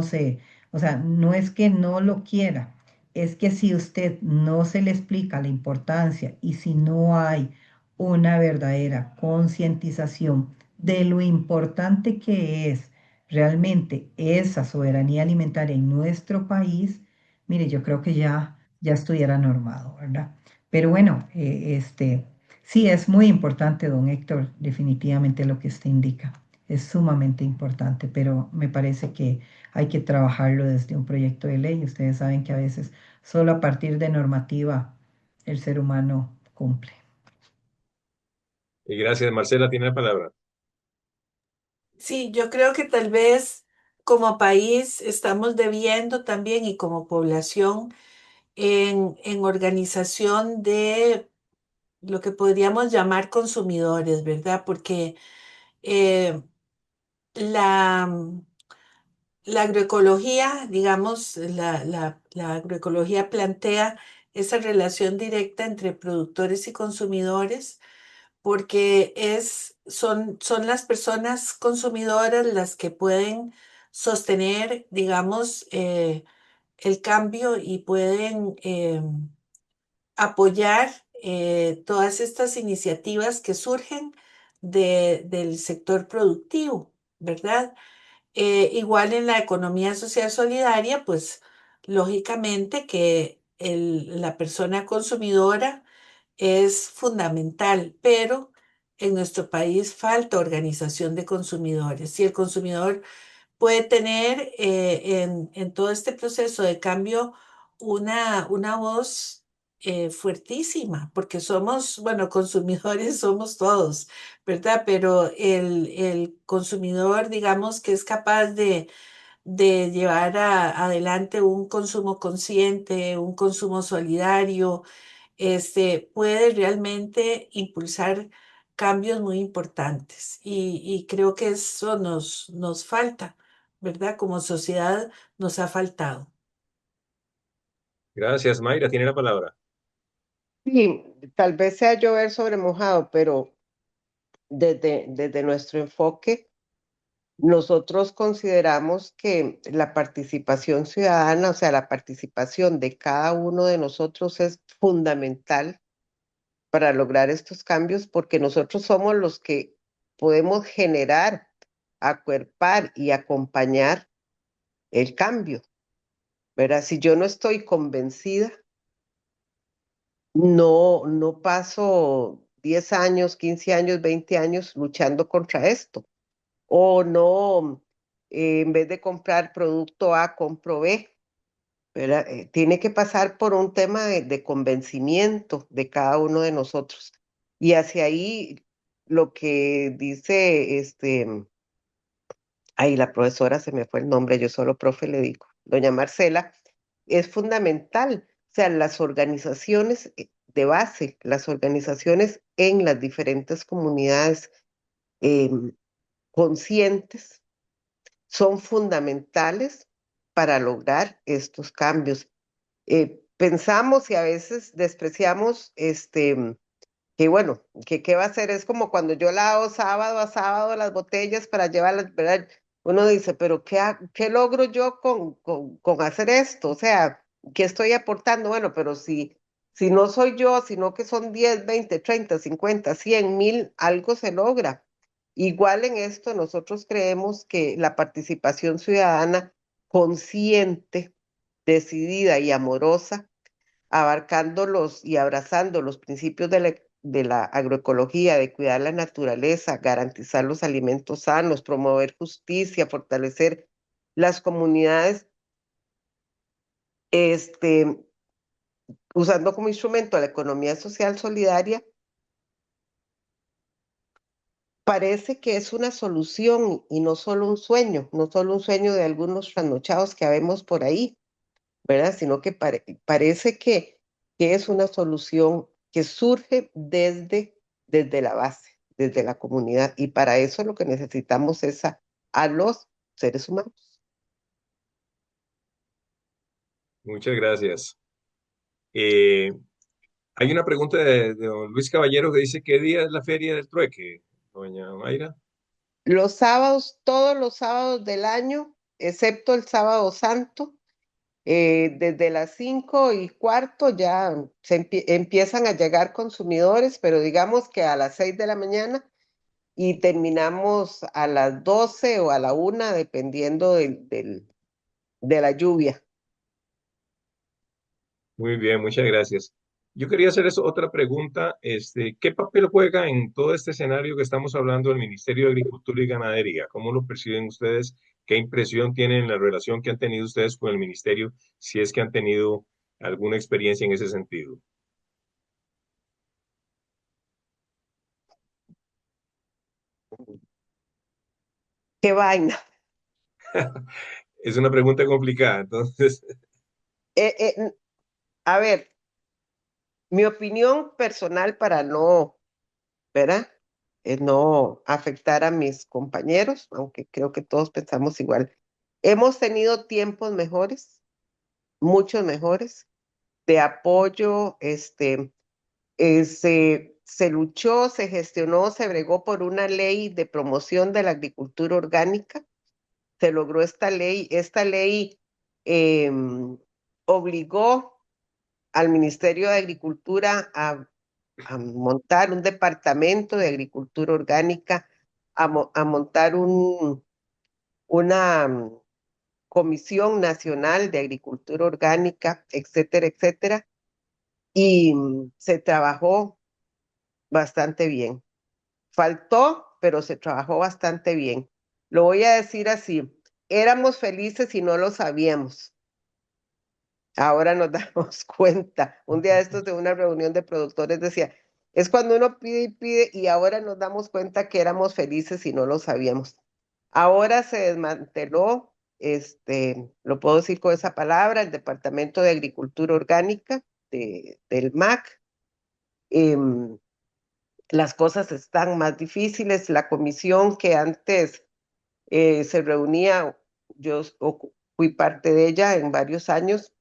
se, o sea, no es que no lo quiera, es que si usted no se le explica la importancia y si no hay una verdadera concientización de lo importante que es realmente esa soberanía alimentaria en nuestro país, mire, yo creo que ya estuviera normado, ¿verdad? Pero bueno, sí es muy importante, don Héctor, definitivamente lo que usted indica. Es sumamente importante, pero me parece que hay que trabajarlo desde un proyecto de ley. Ustedes saben que a veces solo a partir de normativa el ser humano cumple. Y gracias, Marcela, tiene la palabra. Sí, yo creo que tal vez como país estamos debiendo también y como población en organización de lo que podríamos llamar consumidores, ¿verdad? Porque eh, la, la agroecología, digamos, la agroecología plantea esa relación directa entre productores y consumidores porque son las personas consumidoras las que pueden sostener, digamos, el cambio y pueden apoyar todas estas iniciativas que surgen del sector productivo, ¿verdad? Igual en la economía social solidaria, pues lógicamente que la persona consumidora es fundamental, pero en nuestro país falta organización de consumidores. Y el consumidor puede tener en todo este proceso de cambio una voz fuertísima, porque somos, bueno, consumidores somos todos, ¿verdad? Pero el consumidor, digamos, que es capaz de llevar adelante un consumo consciente, un consumo solidario, puede realmente impulsar cambios muy importantes. Y creo que eso nos falta, ¿verdad? Como sociedad nos ha faltado. Gracias, Mayra, tiene la palabra. Y tal vez sea llover sobre mojado, pero desde nuestro enfoque, nosotros consideramos que la participación ciudadana, o sea, la participación de cada uno de nosotros es fundamental para lograr estos cambios, porque nosotros somos los que podemos generar, acuerpar y acompañar el cambio, ¿verdad? Si yo no estoy convencida, no paso 10 años, 15 años, 20 años luchando contra esto. O no, en vez de comprar producto A, compro B, ¿verdad? Tiene que pasar por un tema de convencimiento de cada uno de nosotros. Y hacia ahí lo que dice, ahí la profesora se me fue el nombre, yo solo profe le digo, doña Marcela, es fundamental. O sea, las organizaciones de base, las organizaciones en las diferentes comunidades conscientes son fundamentales para lograr estos cambios. Pensamos y a veces despreciamos que bueno, que qué va a hacer, es como cuando yo lavo sábado a sábado las botellas para llevarlas, ¿verdad? Uno dice, pero ¿qué logro yo con hacer esto? O sea, ¿qué estoy aportando? Bueno, pero si no soy yo, sino que son 10, 20, 30, 50, 100, 1000, algo se logra. Igual en esto, nosotros creemos que la participación ciudadana consciente, decidida y amorosa, abarcando y abrazando los principios de la agroecología, de cuidar la naturaleza, garantizar los alimentos sanos, promover justicia, fortalecer las comunidades, este, usando como instrumento la economía social solidaria, parece que es una solución y no solo un sueño, no solo un sueño de algunos trasnochados que habemos por ahí, ¿verdad? Sino que parece que es una solución que surge desde la base, desde la comunidad. Y para eso lo que necesitamos es a los seres humanos. Muchas gracias. Eh, Hay una pregunta de don Luis Caballero que dice, ¿qué día es la Feria del Trueque, doña Mayra? Los sábados, todos los sábados del año, excepto el sábado santo, desde las 5:15 ya empiezan a llegar consumidores, pero digamos que a las 6 de la mañana y terminamos a las 12 o a la 1, dependiendo de la lluvia. Muy bien, muchas gracias. Yo quería hacerles otra pregunta. ¿Qué papel juega en todo este escenario que estamos hablando el Ministerio de Agricultura y Ganadería? ¿Cómo lo perciben ustedes? ¿Qué impresión tienen en la relación que han tenido ustedes con el ministerio, si es que han tenido alguna experiencia en ese sentido? ¡Qué vaina! Es una pregunta complicada, entonces, Eh, eh, a ver, mi opinión personal para no, ¿verdad? No afectar a mis compañeros, aunque creo que todos pensamos igual. Hemos tenido tiempos mejores, muchos mejores, de apoyo, se luchó, se gestionó, se bregó por una ley de promoción de la agricultura orgánica, se logró esta ley eh, obligó al Ministerio de Agricultura a montar un departamento de agricultura orgánica, a montar una Comisión Nacional de Agricultura Orgánica, etcétera, etcétera, y se trabajó bastante bien. Faltó, pero se trabajó bastante bien. Lo voy a decir así, éramos felices y no lo sabíamos. Ahora nos damos cuenta. Un día de estos de una reunión de productores decía, es cuando uno pide y pide y ahora nos damos cuenta que éramos felices y no lo sabíamos. Ahora se desmanteló, lo puedo decir con esa palabra, el Departamento de Agricultura Orgánica del MAC. Em, las cosas están más difíciles. La comisión que antes se reunía, fui parte de ella en varios años,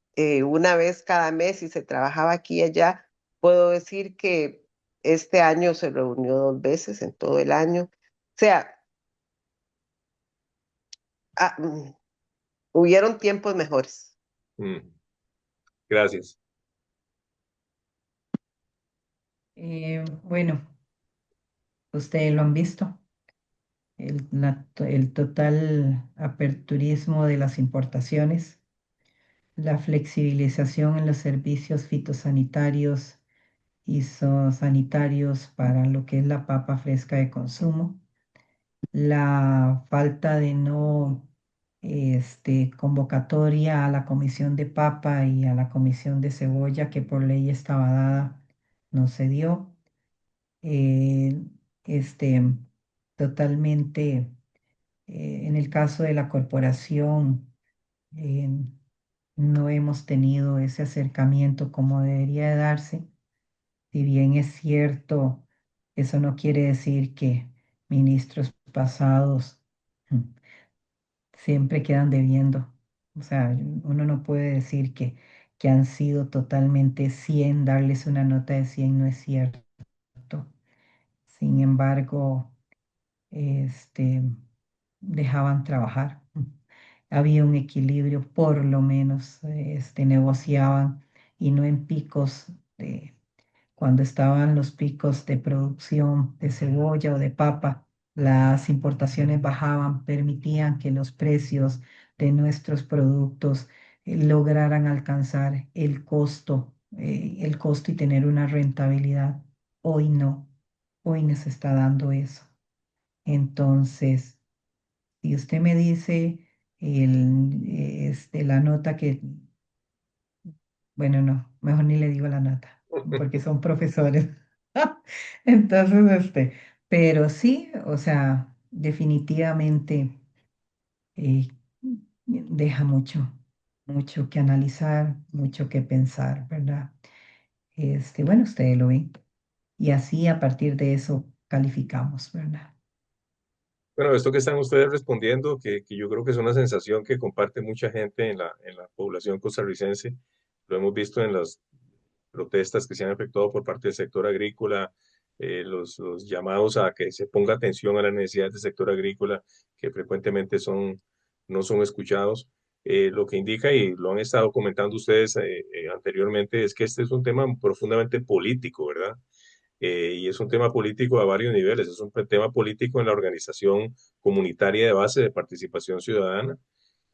una vez cada mes y se trabajaba aquí y allá. Puedo decir que Este año se reunió 2 veces en todo el año. O sea, hubieron tiempos mejores. Gracias. Bueno, ustedes lo han visto, el total aperturismo de las importaciones, la flexibilización en los servicios fitosanitarios y sanitarios para lo que es la papa fresca de consumo, la falta de no convocatoria a la comisión de papa y a la comisión de cebolla que por ley estaba dada, no se dio. eh, este, Totalmente, en el caso de la corporación, eh, no hemos tenido ese acercamiento como debería de darse. Si bien es cierto, eso no quiere decir que ministros pasados mm, siempre quedan debiendo. O sea, uno no puede decir que han sido totalmente 100, darles una nota de 100 no es cierto. Sin embargo, este, dejaban trabajar. Había un equilibrio, por lo menos, negociaban y no en picos de cuando estaban los picos de producción de cebolla o de papa, las importaciones bajaban, permitían que los precios de nuestros productos lograran alcanzar el costo y tener una rentabilidad. Hoy no, hoy nos está dando eso. Entonces, si usted me dice la nota que, bueno, no, mejor ni le digo la nota, porque son profesores. Entonces, pero sí, o sea, definitivamente eh, deja mucho, mucho que analizar, mucho que pensar, ¿verdad? Bueno, ustedes lo ven. Y así a partir de eso calificamos, ¿verdad? Bueno, esto que están ustedes respondiendo, que yo creo que es una sensación que comparte mucha gente en la población costarricense, lo hemos visto en las protestas que se han efectuado por parte del sector agrícola, los llamados a que se ponga atención a las necesidades del sector agrícola, que frecuentemente no son escuchados. Lo que indica, y lo han estado comentando ustedes anteriormente, es que este es un tema profundamente político, ¿verdad? Y es un tema político a varios niveles. Es un tema político en la organización comunitaria de base de participación ciudadana,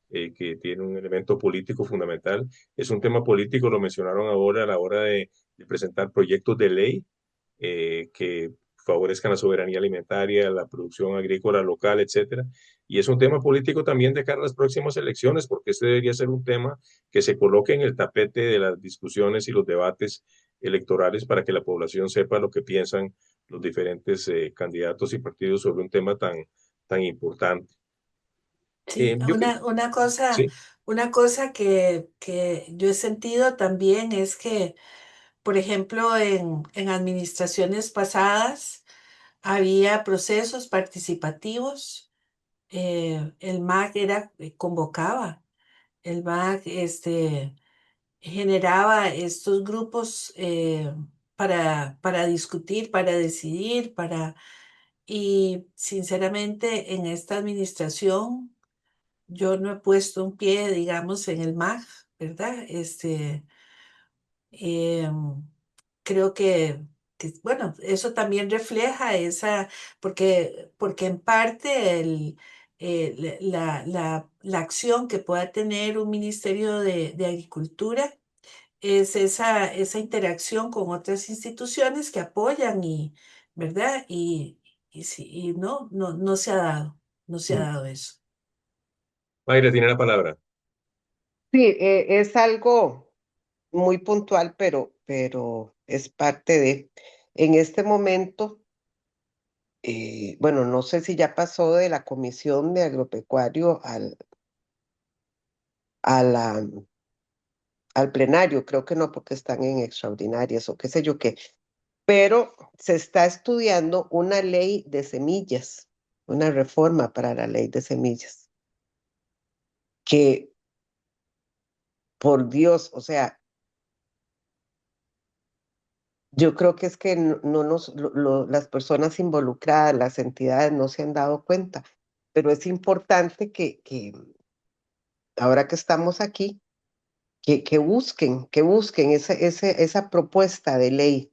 que tiene un elemento político fundamental. Es un tema político, lo mencionaron ahora a la hora de presentar proyectos de ley que favorezcan la soberanía alimentaria, la producción agrícola local, etcétera. Y es un tema político también de cara a las próximas elecciones, porque este debería ser un tema que se coloque en el tapete de las discusiones y los debates electorales para que la población sepa lo que piensan los diferentes candidatos y partidos sobre un tema tan importante. Sí, Yo que, sí. una cosa que yo he sentido también es que, por ejemplo, en administraciones pasadas había procesos participativos. El MAC convocaba, el MAC generaba estos grupos para discutir, para decidir, y sinceramente en esta administración yo no he puesto un pie, digamos, en el MAG, ¿verdad? Em, creo bueno, eso también refleja porque en parte la acción que pueda tener un Ministerio de Agricultura es esa interacción con otras instituciones que apoyan ¿verdad? Y no se ha dado, no se ha dado eso. Mayra tiene la palabra. Sí, es algo muy puntual, pero es parte de, en este momento, bueno, no sé si ya pasó de la Comisión de Agropecuario a al plenario, creo que no, porque están en extraordinarias o qué sé yo qué, pero se está estudiando una ley de semillas, una reforma para la ley de semillas, que, por Dios, o sea, Yo creo que es que las personas involucradas, las entidades no se han dado cuenta, pero es importante que ahora que estamos aquí, que busquen esa propuesta de ley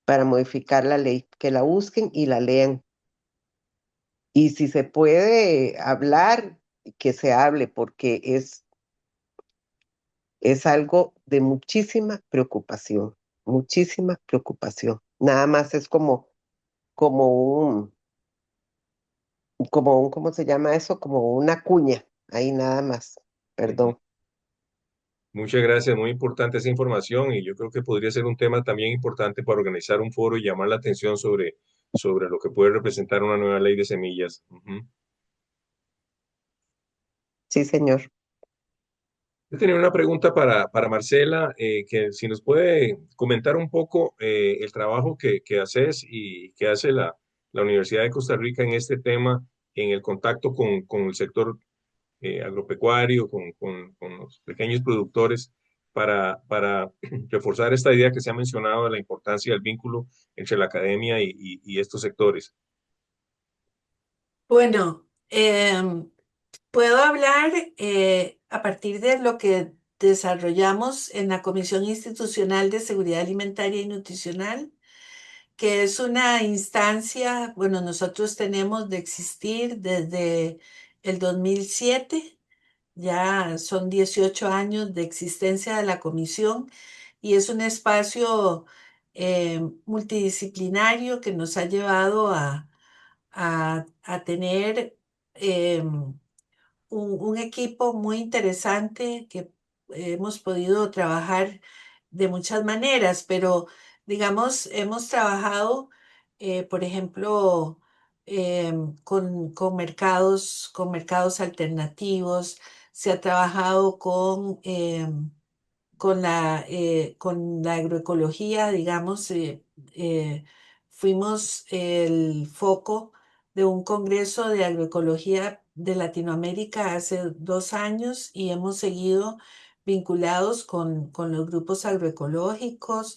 para modificar la ley, que la busquen y la lean. Y si se puede hablar, que se hable, porque es algo de muchísima preocupación, muchísima preocupación. Nada más es como ¿cómo se llama eso? Como una cuña, ahí nada más, Ujú. perdón. Muchas gracias, muy importante esa información y yo creo que podría ser un tema también importante para organizar un foro y llamar la atención sobre lo que puede representar una nueva ley de semillas. Ujú. Sí, señor. Yo tenía una pregunta para Marcela, que si nos puede comentar un poco el trabajo que haces y que hace la Universidad de Costa Rica en este tema, en el contacto con el sector agropecuario, con los pequeños productores, para reforzar esta idea que se ha mencionado de la importancia del vínculo entre la academia y estos sectores. Bueno, puedo hablar a partir de lo que desarrollamos en la Comisión Institucional de Seguridad Alimentaria y Nutricional, que es una instancia, bueno, nosotros tenemos de existir desde el 2007. Ya son 18 años de existencia de la comisión y es un espacio multidisciplinario que nos ha llevado a tener un equipo muy interesante que hemos podido trabajar de muchas maneras, pero digamos, hemos trabajado, por ejemplo, con mercados alternativos, se ha trabajado con la agroecología, digamos, fuimos el foco de un congreso de agroecología de Latinoamérica hace 2 años y hemos seguido vinculados con los grupos agroecológicos,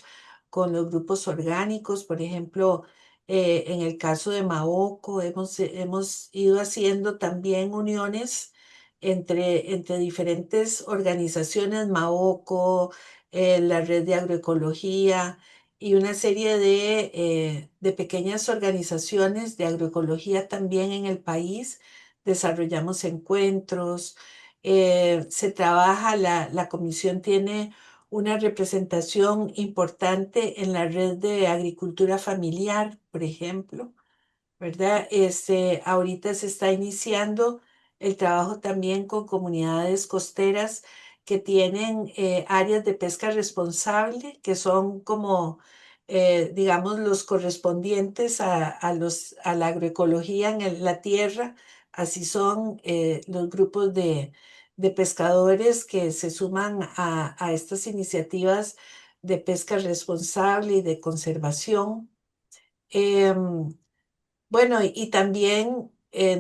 con los grupos orgánicos, por ejemplo, en el caso de Maoco, hemos ido haciendo también uniones entre diferentes organizaciones, Maoco, la Red de Agroecología y una serie de pequeñas organizaciones de agroecología también en el país. Desarrollamos encuentros, se trabaja, la comisión tiene una representación importante en la red de agricultura familiar, por ejemplo. ¿Verdad? Ahorita se está iniciando el trabajo también con comunidades costeras que tienen áreas de pesca responsable, que son como, digamos, los correspondientes a la agroecología en la tierra. Así son los grupos de pescadores que se suman a estas iniciativas de pesca responsable y de conservación. Em, bueno, y también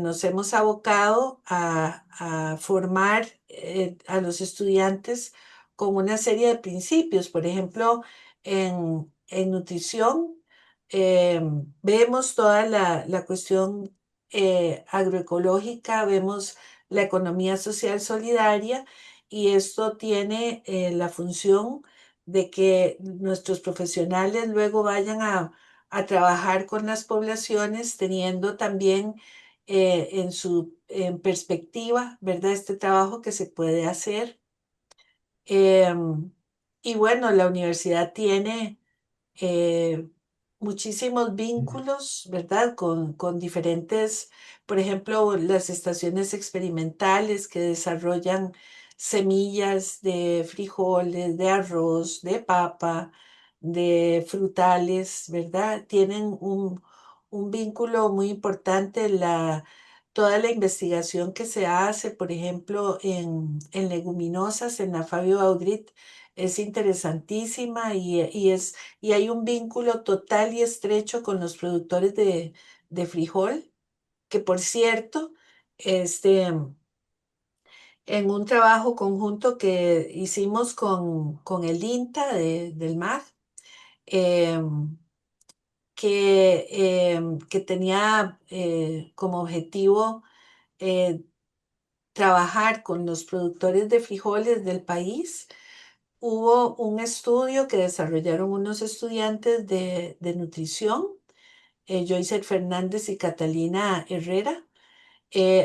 nos hemos abocado a formar a los estudiantes con una serie de principios. Por ejemplo, en nutrición vemos toda la cuestión agroecológica, vemos la economía social solidaria y esto tiene la función de que nuestros profesionales luego vayan a trabajar con las poblaciones, teniendo también en perspectiva, ¿verdad? Este trabajo que se puede hacer. Em, y bueno, la universidad tiene eh, muchísimos vínculos, ¿verdad? Con diferentes, por ejemplo, las estaciones experimentales que desarrollan semillas de frijoles, de arroz, de papa, de frutales, ¿verdad? Tienen un vínculo muy importante. Toda la investigación que se hace, por ejemplo, en leguminosas, en la Fabio Audrit, es interesantísima y hay un vínculo total y estrecho con los productores de frijol, que por cierto, este, en un trabajo conjunto que hicimos con el INTA del MAG, em, que tenía como objetivo eh, trabajar con los productores de frijoles del país. Hubo un estudio que desarrollaron unos estudiantes de nutrición, Joycer Fernández y Catalina Herrera,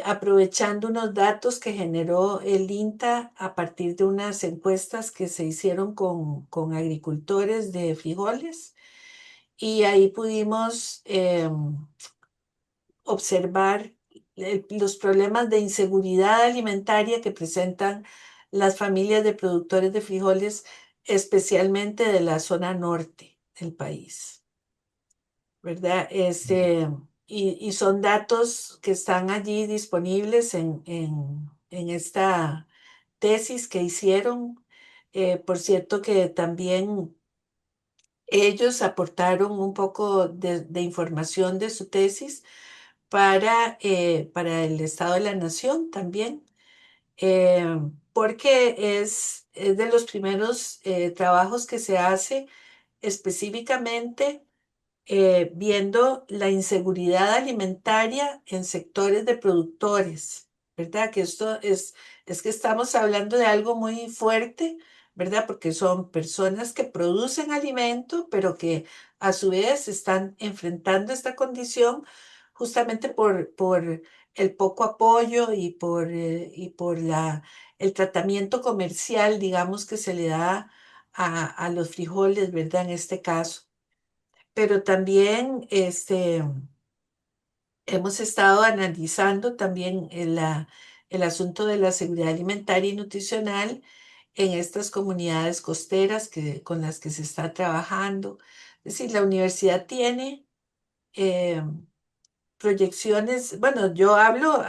aprovechando unos datos que generó el INTA a partir de unas encuestas que se hicieron con agricultores de frijoles. Y ahí pudimos observar los problemas de inseguridad alimentaria que presentan las familias de productores de frijoles, especialmente de la zona norte del país, ¿verdad? Y son datos que están allí disponibles en esta tesis que hicieron. Por cierto que también ellos aportaron un poco de información de su tesis para el Estado de la Nación también, porque es de los primeros trabajos que se hace específicamente viendo la inseguridad alimentaria en sectores de productores, ¿verdad? Que esto es que estamos hablando de algo muy fuerte, ¿verdad? Porque son personas que producen alimento, pero que a su vez están enfrentando esta condición justamente por el poco apoyo y por el tratamiento comercial, digamos, que se le da a los frijoles, ¿verdad? En este caso. Pero también hemos estado analizando también el asunto de la seguridad alimentaria y nutricional en estas comunidades costeras con las que se está trabajando. Es decir, la universidad tiene eh, proyecciones, bueno, yo hablo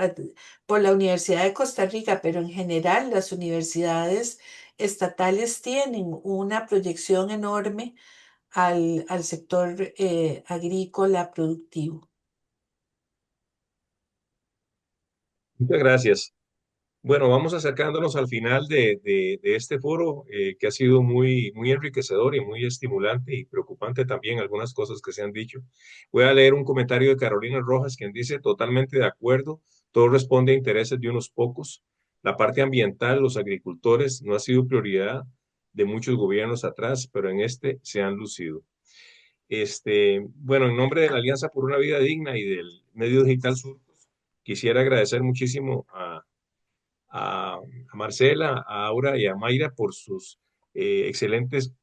por la Universidad de Costa Rica, pero en general las universidades estatales tienen una proyección enorme al sector agrícola productivo. Muchas gracias. Bueno, vamos acercándonos al final de este foro que ha sido muy enriquecedor y muy estimulante y preocupante también algunas cosas que se han dicho. Voy a leer un comentario de Carolina Rojas, quien dice: totalmente de acuerdo, todo responde a intereses de unos pocos. La parte ambiental, los agricultores, no ha sido prioridad de muchos gobiernos atrás, pero en este se han lucido. Bueno, en nombre de la Alianza por una Vida Digna y del Medio Digital Sur, quisiera agradecer muchísimo a Marcela, a Aura y a Mayra por sus excelentes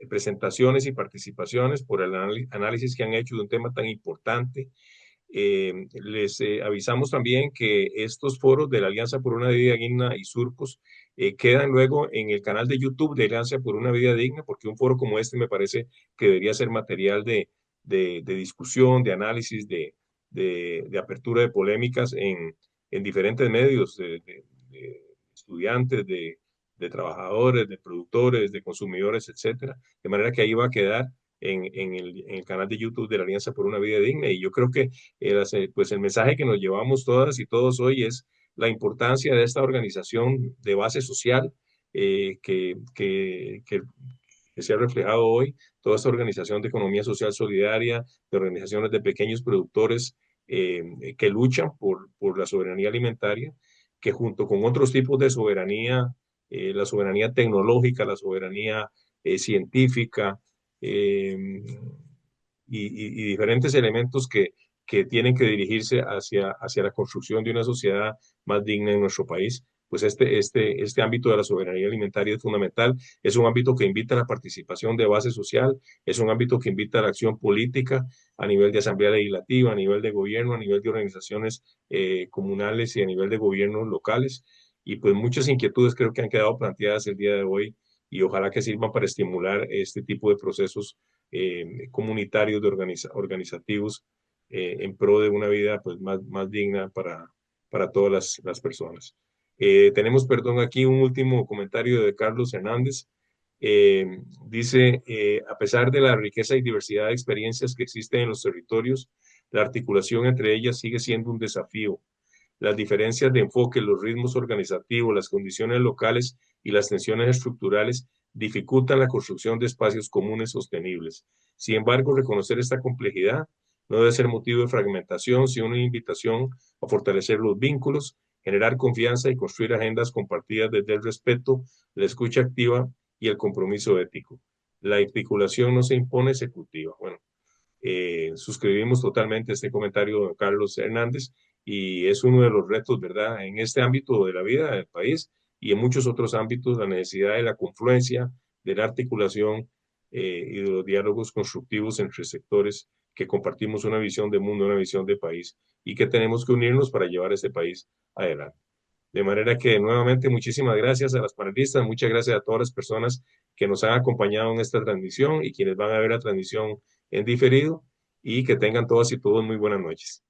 presentaciones y participaciones, por el análisis que han hecho de un tema tan importante. Les avisamos también que estos foros de la Alianza por una Vida Digna y Surcos quedan luego en el canal de YouTube de Alianza por una Vida Digna, porque un foro como este me parece que debería ser material de discusión, de análisis, de apertura de polémicas en diferentes medios, de estudiantes, de trabajadores, de productores, de consumidores, etcétera. De manera que ahí va a quedar en el canal de YouTube de la Alianza por una Vida Digna. Y yo creo que pues el mensaje que nos llevamos todas y todos hoy es la importancia de esta organización de base social que se ha reflejado hoy, toda esta organización de economía social solidaria, de organizaciones de pequeños productores que luchan por la soberanía alimentaria, que junto con otros tipos de soberanía, la soberanía tecnológica, la soberanía científica, eh, y diferentes elementos que tienen que dirigirse hacia la construcción de una sociedad más digna en nuestro país. Pues este ámbito de la soberanía alimentaria es fundamental, es un ámbito que invita a la participación de base social, es un ámbito que invita a la acción política a nivel de asamblea legislativa, a nivel de gobierno, a nivel de organizaciones comunales y a nivel de gobiernos locales. Y pues muchas inquietudes creo que han quedado planteadas el día de hoy y ojalá que sirvan para estimular este tipo de procesos comunitarios, organizativos, en pro de una vida pues, más digna para todas las personas. Tenemos, perdón, aquí un último comentario de Carlos Hernández. Dice, a pesar de la riqueza y diversidad de experiencias que existen en los territorios, la articulación entre ellas sigue siendo un desafío. Las diferencias de enfoque, los ritmos organizativos, las condiciones locales y las tensiones estructurales dificultan la construcción de espacios comunes sostenibles. Sin embargo, reconocer esta complejidad no debe ser motivo de fragmentación, sino una invitación a fortalecer los vínculos, generar confianza y construir agendas compartidas desde el respeto, la escucha activa y el compromiso ético. La articulación no se impone, se cultiva. Bueno, suscribimos totalmente este comentario de don Carlos Hernández y es uno de los retos, ¿verdad?, en este ámbito de la vida del país y en muchos otros ámbitos, la necesidad de la confluencia, de la articulación y de los diálogos constructivos entre sectores que compartimos una visión de mundo, una visión de país y que tenemos que unirnos para llevar este país adelante. De manera que nuevamente muchísimas gracias a las panelistas, muchas gracias a todas las personas que nos han acompañado en esta transmisión y quienes van a ver la transmisión en diferido y que tengan todas y todos muy buenas noches.